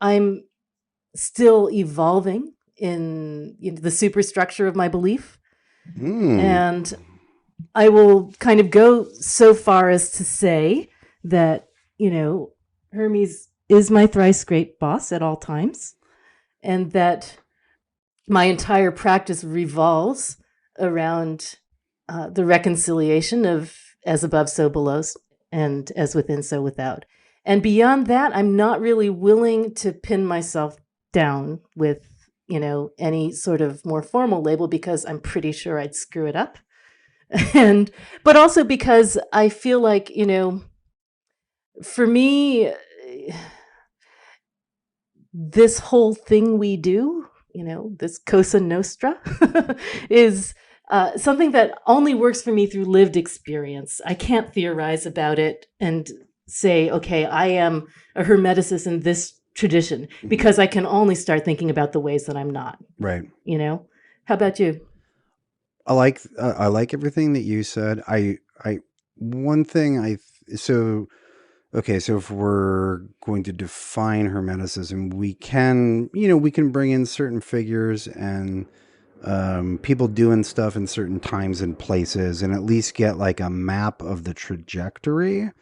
I'm still evolving in the superstructure of my belief. And I will kind of go so far as to say that, Hermes is my thrice great boss at all times, and that my entire practice revolves around the reconciliation of as above, so below, and as within, so without. And beyond that, I'm not really willing to pin myself down with, any sort of more formal label, because I'm pretty sure I'd screw it up. But also because I feel like, for me, this whole thing we do, this Cosa Nostra, is something that only works for me through lived experience. I can't theorize about it and say, okay, I am a Hermeticist in this tradition, because I can only start thinking about the ways that I'm not. Right. How about you? I like everything that you said. So if we're going to define Hermeticism, we can bring in certain figures and people doing stuff in certain times and places, and at least get like a map of the trajectory.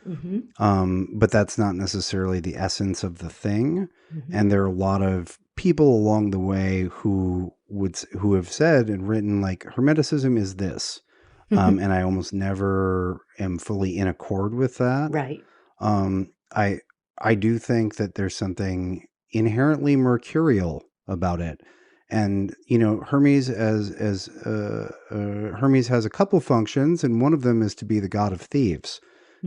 But that's not necessarily the essence of the thing. And there are a lot of people along the way who have said and written like Hermeticism is this. And I almost never am fully in accord with that. Right. I do think that there's something inherently mercurial about it. And, Hermes Hermes has a couple functions, and one of them is to be the god of thieves,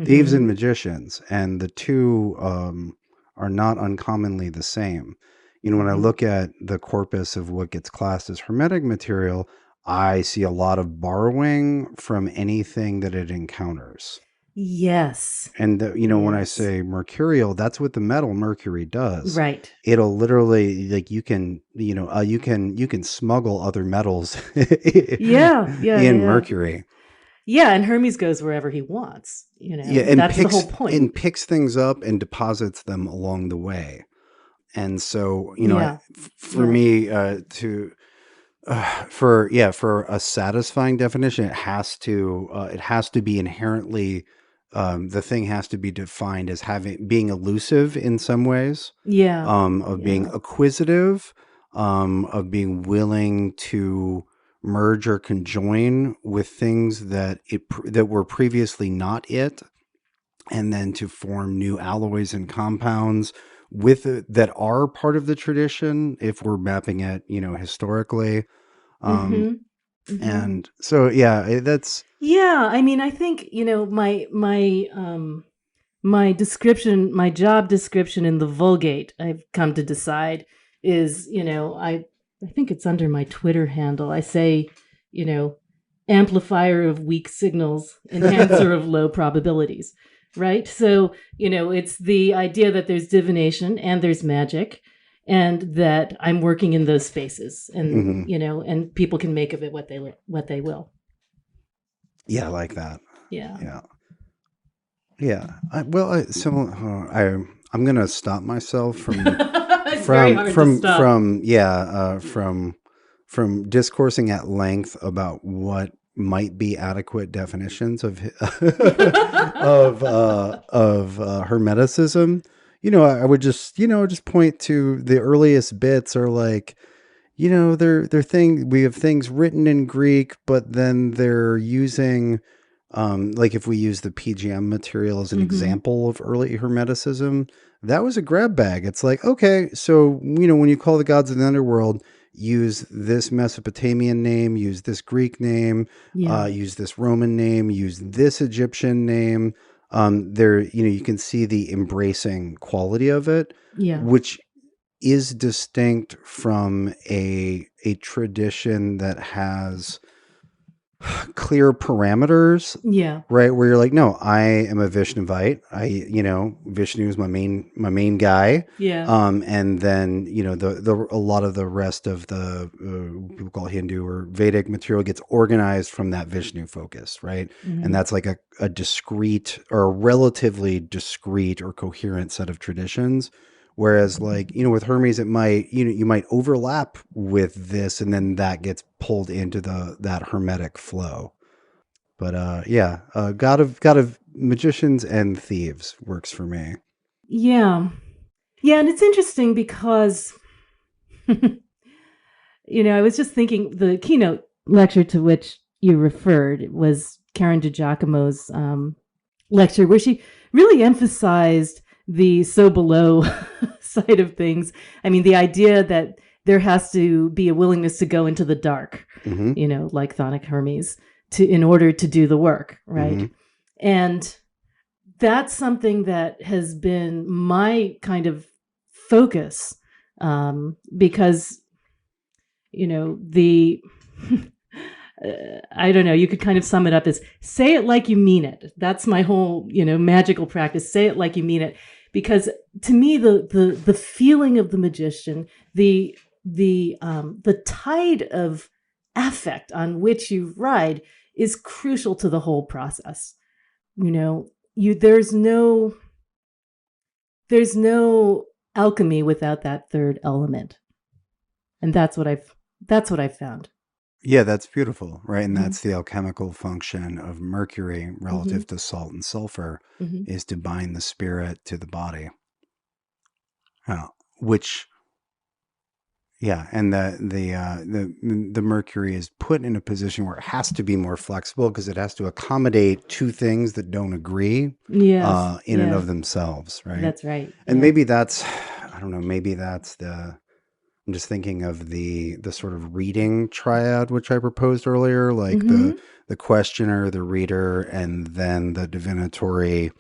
thieves and magicians. And the two are not uncommonly the same. When I look at the corpus of what gets classed as Hermetic material, I see a lot of borrowing from anything that it encounters. Yes. And when I say mercurial, that's what the metal mercury does. Right. It'll literally, like, you can smuggle other metals in mercury. Yeah, and Hermes goes wherever he wants. And that's the whole point. And picks things up and deposits them along the way. And so, for me, for a satisfying definition, it has to be inherently, the thing has to be defined as being elusive in some ways. Of being acquisitive, of being willing to merge or conjoin with things that were previously not it, and then to form new alloys and compounds that are part of the tradition if we're mapping it, historically. And so, that's. Yeah. I mean, I think, my job description in the Vulgate, I've come to decide, is, I think it's under my Twitter handle. I say, amplifier of weak signals, enhancer of low probabilities, right? So, it's the idea that there's divination and there's magic, and that I'm working in those spaces, and and people can make of it what they will. Yeah, I like that. Yeah. I'm gonna stop myself from It's very hard to stop. from discoursing at length about what might be adequate definitions of Hermeticism. I would just point to the earliest bits are like, we have things written in Greek, but then they're using, like if we use the PGM material as an example of early Hermeticism, that was a grab bag. It's like, okay, so, when you call the gods of the underworld, use this Mesopotamian name, use this Greek name, use this Roman name, use this Egyptian name. You can see the embracing quality of it, which is distinct from a tradition that has clear parameters, right? Where you're like, no, I am a Vishnuvite. Vishnu is my main guy. And then, a lot of the rest of the people call it Hindu or Vedic material gets organized from that Vishnu focus, right? And that's like a discrete or a relatively discrete or coherent set of traditions. Whereas like, with Hermes, it might, you might overlap with this, and then that gets pulled into that Hermetic flow. But God of magicians and thieves works for me. Yeah. And it's interesting because, I was just thinking the keynote lecture to which you referred was Karen DiGiacomo's lecture, where she really emphasized the so below side of things. I mean, the idea that there has to be a willingness to go into the dark, like Chthonic Hermes, in order to do the work, right? And that's something that has been my kind of focus, because, the I don't know, you could kind of sum it up as say it like you mean it. That's my whole, magical practice. Say it like you mean it. Because to me, the feeling of the magician, the tide of affect on which you ride is crucial to the whole process. There's no alchemy without that third element. And that's what I've found. Yeah, that's beautiful, right? And that's the alchemical function of mercury relative to salt and sulfur, is to bind the spirit to the body. And the mercury is put in a position where it has to be more flexible because it has to accommodate two things that don't agree in and of themselves, right? That's right. And maybe that's, I don't know, I'm just thinking of the sort of reading triad, which I proposed earlier, like the questioner, the reader, and then the divinatory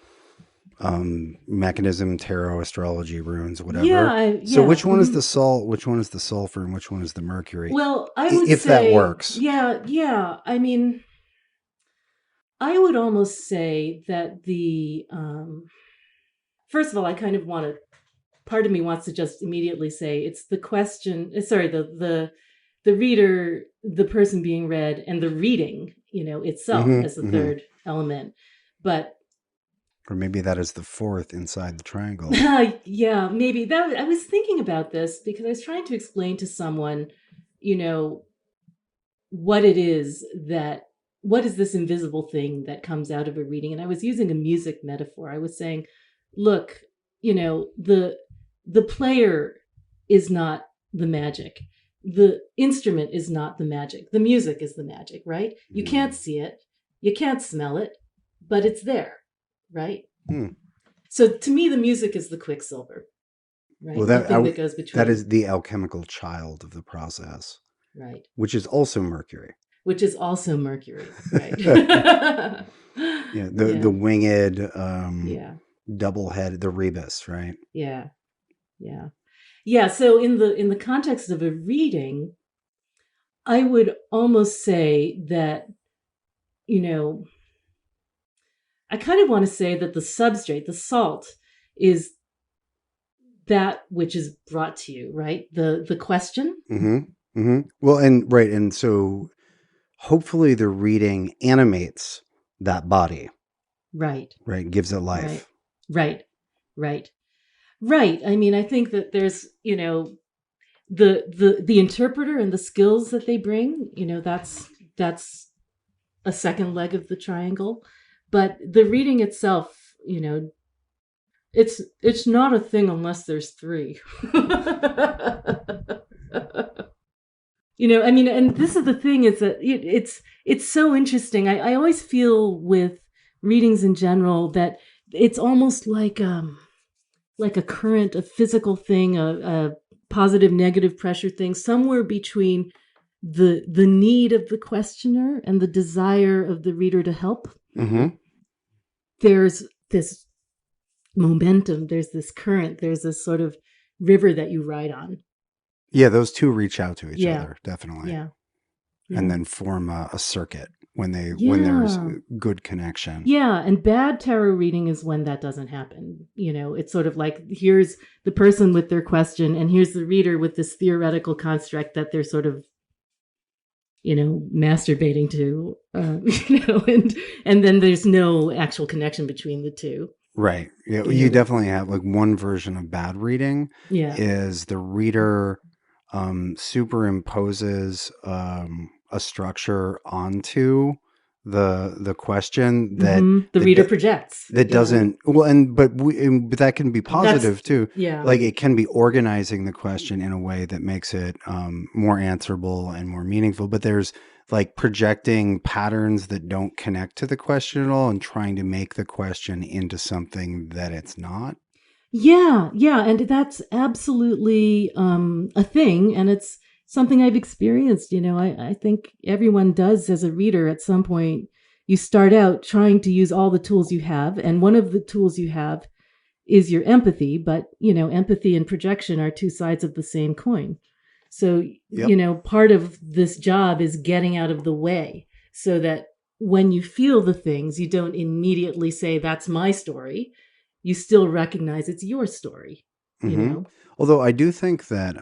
mechanism, tarot, astrology, runes, whatever. So which one is the salt, which one is the sulfur, and which one is the mercury? Well, I would if say, that works. Yeah. I mean, I would almost say that first of all, I kind of part of me wants to just immediately say it's the question, the reader, the person being read, and the reading, itself as the third element. But or maybe that is the fourth inside the triangle. Yeah, maybe that. I was thinking about this because I was trying to explain to someone, what is this invisible thing that comes out of a reading? And I was using a music metaphor. I was saying, look, the player is not the magic. The instrument is not the magic. The music is the magic, right? You can't see it. You can't smell it, but it's there. Right? So to me, the music is the quicksilver, right? Well, that goes between. That is the alchemical child of the process, right? Which is also mercury. Right? The winged, double head, the rebus, right? Yeah. Yeah, so in the context of a reading, I would almost say that, you know, I kind of want to say that the substrate, the salt, is that which is brought to you, right? The question. Well, and right, and so hopefully the reading animates that body, Right. right? Gives it Right. life. Right. Right. Right. I mean, I think that there's, the interpreter and the skills that they bring, that's a second leg of the triangle. But the reading itself, it's not a thing unless there's three. I mean, and this is the thing, is that it's so interesting. I always feel with readings in general that it's almost like a current, a physical thing, a positive negative pressure thing, somewhere between the need of the questioner and the desire of the reader to help. There's this momentum, there's this current, there's this sort of river that you ride on. Yeah, those two reach out to each Yeah. other, definitely. Yeah. And then form a circuit when there's good connection. Yeah, and bad tarot reading is when that doesn't happen. It's sort of like, here's the person with their question, and here's the reader with this theoretical construct that they're sort of, masturbating to, and then there's no actual connection between the two. Right. Yeah, you definitely have like one version of bad reading. Yeah. Is the reader superimposes a structure onto the question that the reader projects. That doesn't but that can be positive too. Yeah. Like it can be organizing the question in a way that makes it more answerable and more meaningful. But there's like projecting patterns that don't connect to the question at all and trying to make the question into something that it's not. Yeah, and that's absolutely a thing, and it's something I've experienced. I think everyone does as a reader at some point. You start out trying to use all the tools you have, and one of the tools you have is your empathy, but empathy and projection are two sides of the same coin. So, part of this job is getting out of the way so that when you feel the things, you don't immediately say, that's my story. You still recognize it's your story, Although I do think that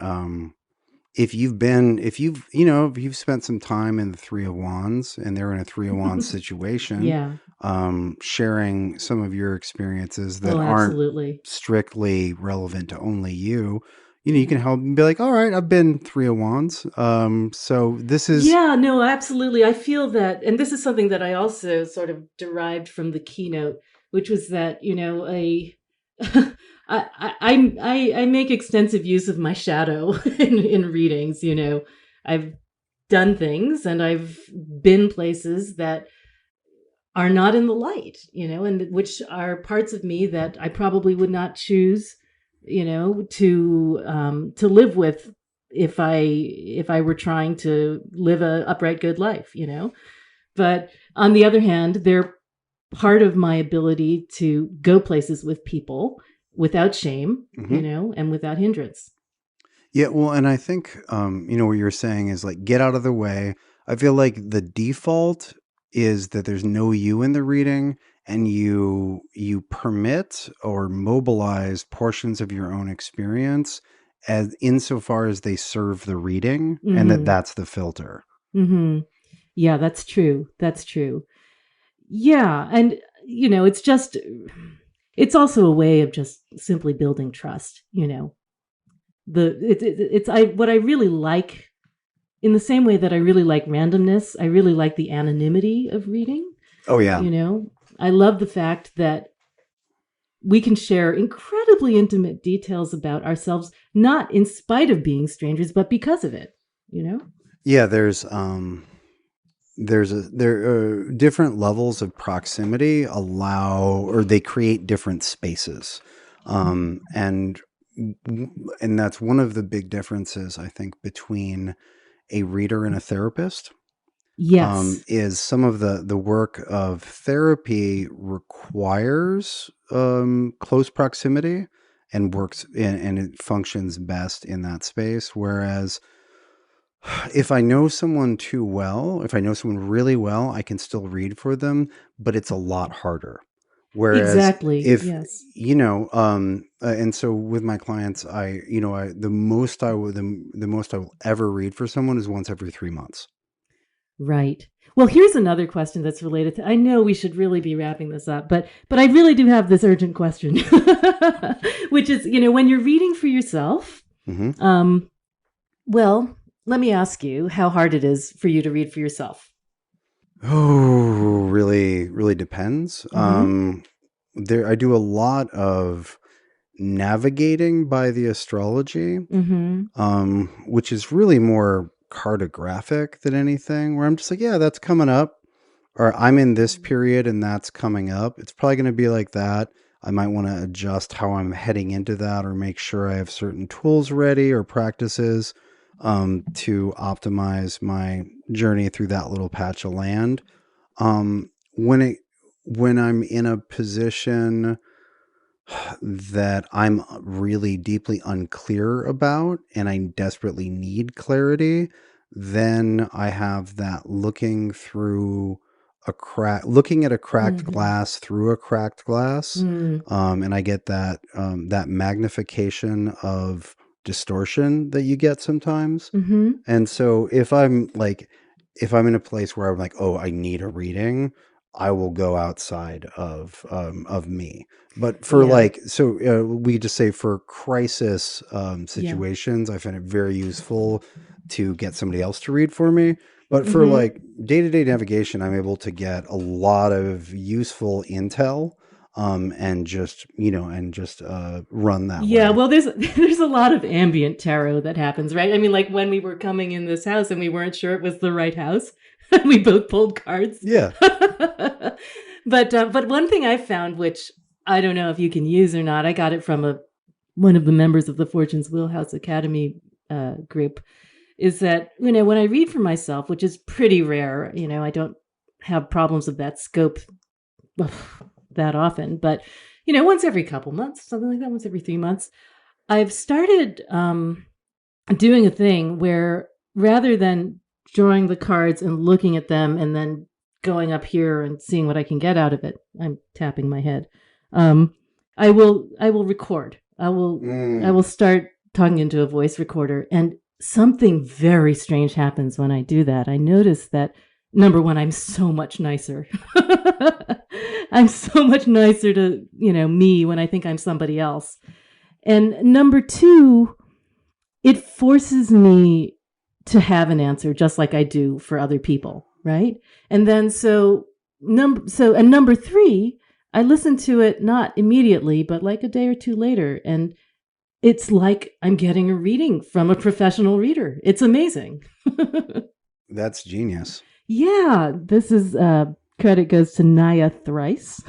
if you've spent some time in the Three of Wands and they're in a Three of Wands situation, sharing some of your experiences that aren't strictly relevant to only you, you can help and be like, all right, I've been Three of Wands. So this is. Yeah, no, absolutely. I feel that, and this is something that I also sort of derived from the keynote, which was that, I make extensive use of my shadow in readings. I've done things and I've been places that are not in the light, and which are parts of me that I probably would not choose, to live with if I were trying to live a upright, good life, But on the other hand, they're part of my ability to go places with people without shame, and without hindrance. Yeah, well, and I think what you're saying is like get out of the way. I feel like the default is that there's no you in the reading, and you permit or mobilize portions of your own experience as insofar as they serve the reading, and that's the filter. Yeah, that's true. That's true. Yeah, and it's also a way of just simply building trust. What I really like, in the same way that I really like randomness, I really like the anonymity of reading. Oh yeah. I love the fact that we can share incredibly intimate details about ourselves, not in spite of being strangers, but because of it. Yeah, there are different levels of proximity they create different spaces, and that's one of the big differences I think between a reader and a therapist. Yes. Is some of the work of therapy requires close proximity, and works and it functions best in that space. Whereas if I know someone too well, if I know someone really well, I can still read for them, but it's a lot harder. Whereas Exactly. if, Yes. and so with my clients, the most the most I will ever read for someone is once every 3 months. Right. Well, here's another question that's related to. I know we should really be wrapping this up, but I really do have this urgent question, which is, when you're reading for yourself, Mm-hmm. well, let me ask you how hard it is for you to read for yourself. Oh, really, really depends. Mm-hmm. I do a lot of navigating by the astrology, Mm-hmm. which is really more cartographic than anything, where I'm just like, yeah, that's coming up, or I'm in this period and that's coming up. It's probably going to be like that. I might want to adjust how I'm heading into that, or make sure I have certain tools ready or practices to optimize my journey through that little patch of land. Um, when I'm in a position that I'm really deeply unclear about and I desperately need clarity, then I have that looking at a cracked Mm-hmm. glass through a cracked glass. Mm. And I get that magnification of distortion that you get sometimes. Mm-hmm. And so if I'm in a place where I'm like, oh, I need a reading, I will go outside of me. But for Yeah. we just say for crisis Yeah. situations, I find it very useful to get somebody else to read for me. But for Mm-hmm. like day-to-day navigation, I'm able to get a lot of useful intel and just run that Yeah, way. well, there's a lot of ambient tarot that happens, right? I mean, like when we were coming in this house and we weren't sure it was the right house, we both pulled cards. Yeah. But one thing I found, which I don't know if you can use or not, I got it from one of the members of the Fortune's Wheelhouse Academy group, is that when I read for myself, which is pretty rare, I don't have problems of that scope that often, but once every couple months, something like that, once every 3 months, I've started doing a thing where rather than drawing the cards and looking at them and then going up here and seeing what I can get out of it, I'm tapping my head. Um, I will record. I will start talking into a voice recorder, and something very strange happens when I do that. I notice that number one, I'm so much nicer. I'm so much nicer to me when I think I'm somebody else. And number two, it forces me to have an answer just like I do for other people, right? And then number three, I listen to it not immediately, but like a day or two later, and it's like I'm getting a reading from a professional reader. It's amazing. That's genius. Yeah, this is credit goes to Naya Thrice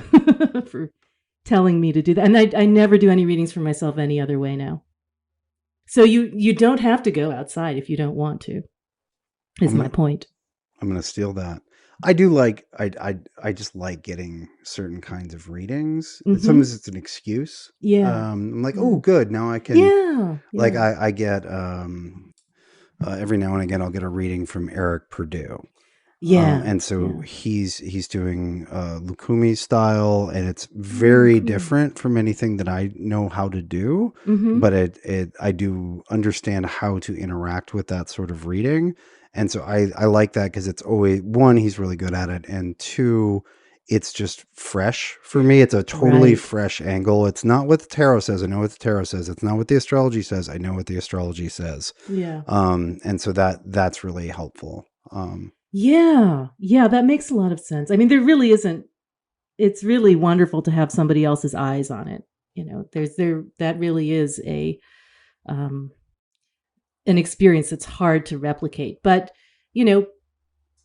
for telling me to do that. And I never do any readings for myself any other way now. So you don't have to go outside if you don't want to. Is I'm my gonna, point. I'm gonna steal that. I do like I just like getting certain kinds of readings. Mm-hmm. Sometimes it's an excuse. Yeah. I'm like, oh, Yeah. good. Now I can Yeah. like Yeah. I get every now and again I'll get a reading from Eric Purdue. Yeah. And so Yeah. he's doing Lukumi style, and it's Oh, very cool. different from anything that I know how to do. Mm-hmm. But I do understand how to interact with that sort of reading, and so I like that because it's always one, he's really good at it, and two, it's just fresh for me. It's a totally Right. fresh angle. It's not what the tarot says. I know what the tarot says. It's not what the astrology says. I know what the astrology says. Yeah. And so that's really helpful. Yeah. Yeah. That makes a lot of sense. I mean, there really isn't. It's really wonderful to have somebody else's eyes on it. That really is um, an experience that's hard to replicate. But you know,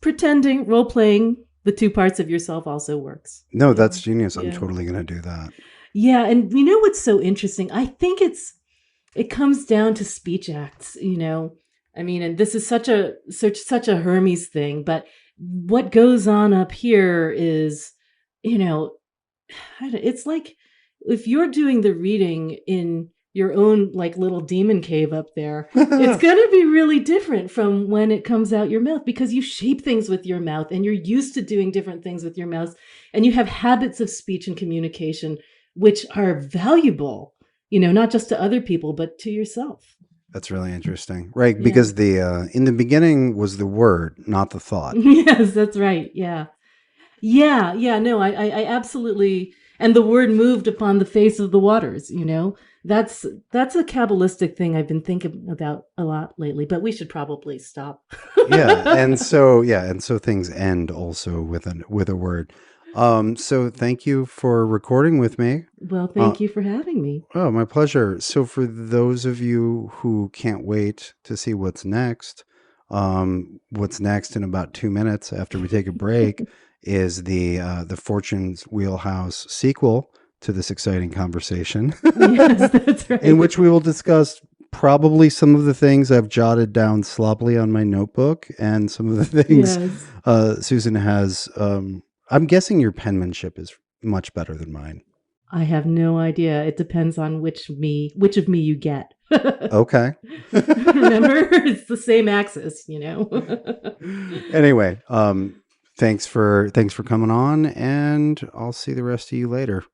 pretending, role playing the two parts of yourself also works. No, that's genius. I'm Yeah. totally going to do that. Yeah. And you know what's so interesting? I think it comes down to speech acts, I mean, and this is such a Hermes thing, but what goes on up here is, you know, it's like if you're doing the reading in your own like little demon cave up there, it's going to be really different from when it comes out your mouth, because you shape things with your mouth and you're used to doing different things with your mouth, and you have habits of speech and communication which are valuable, not just to other people but to yourself. That's really interesting. Right, Yeah. because the in the beginning was the word, not the thought. Yes, that's right. Yeah. Yeah, no, I absolutely, and the word moved upon the face of the waters, That's a Kabbalistic thing I've been thinking about a lot lately, but we should probably stop. And so things end also with a word. So thank you for recording with me. Well, thank you for having me. Oh, my pleasure. So for those of you who can't wait to see what's next in about 2 minutes after we take a break is the Fortune's Wheelhouse sequel to this exciting conversation. Yes, that's right. In which we will discuss probably some of the things I've jotted down sloppily on my notebook, and some of the things Susan has. I'm guessing your penmanship is much better than mine. I have no idea. It depends on which of me you get. Okay. Remember, it's the same axis, Anyway, thanks for coming on, and I'll see the rest of you later.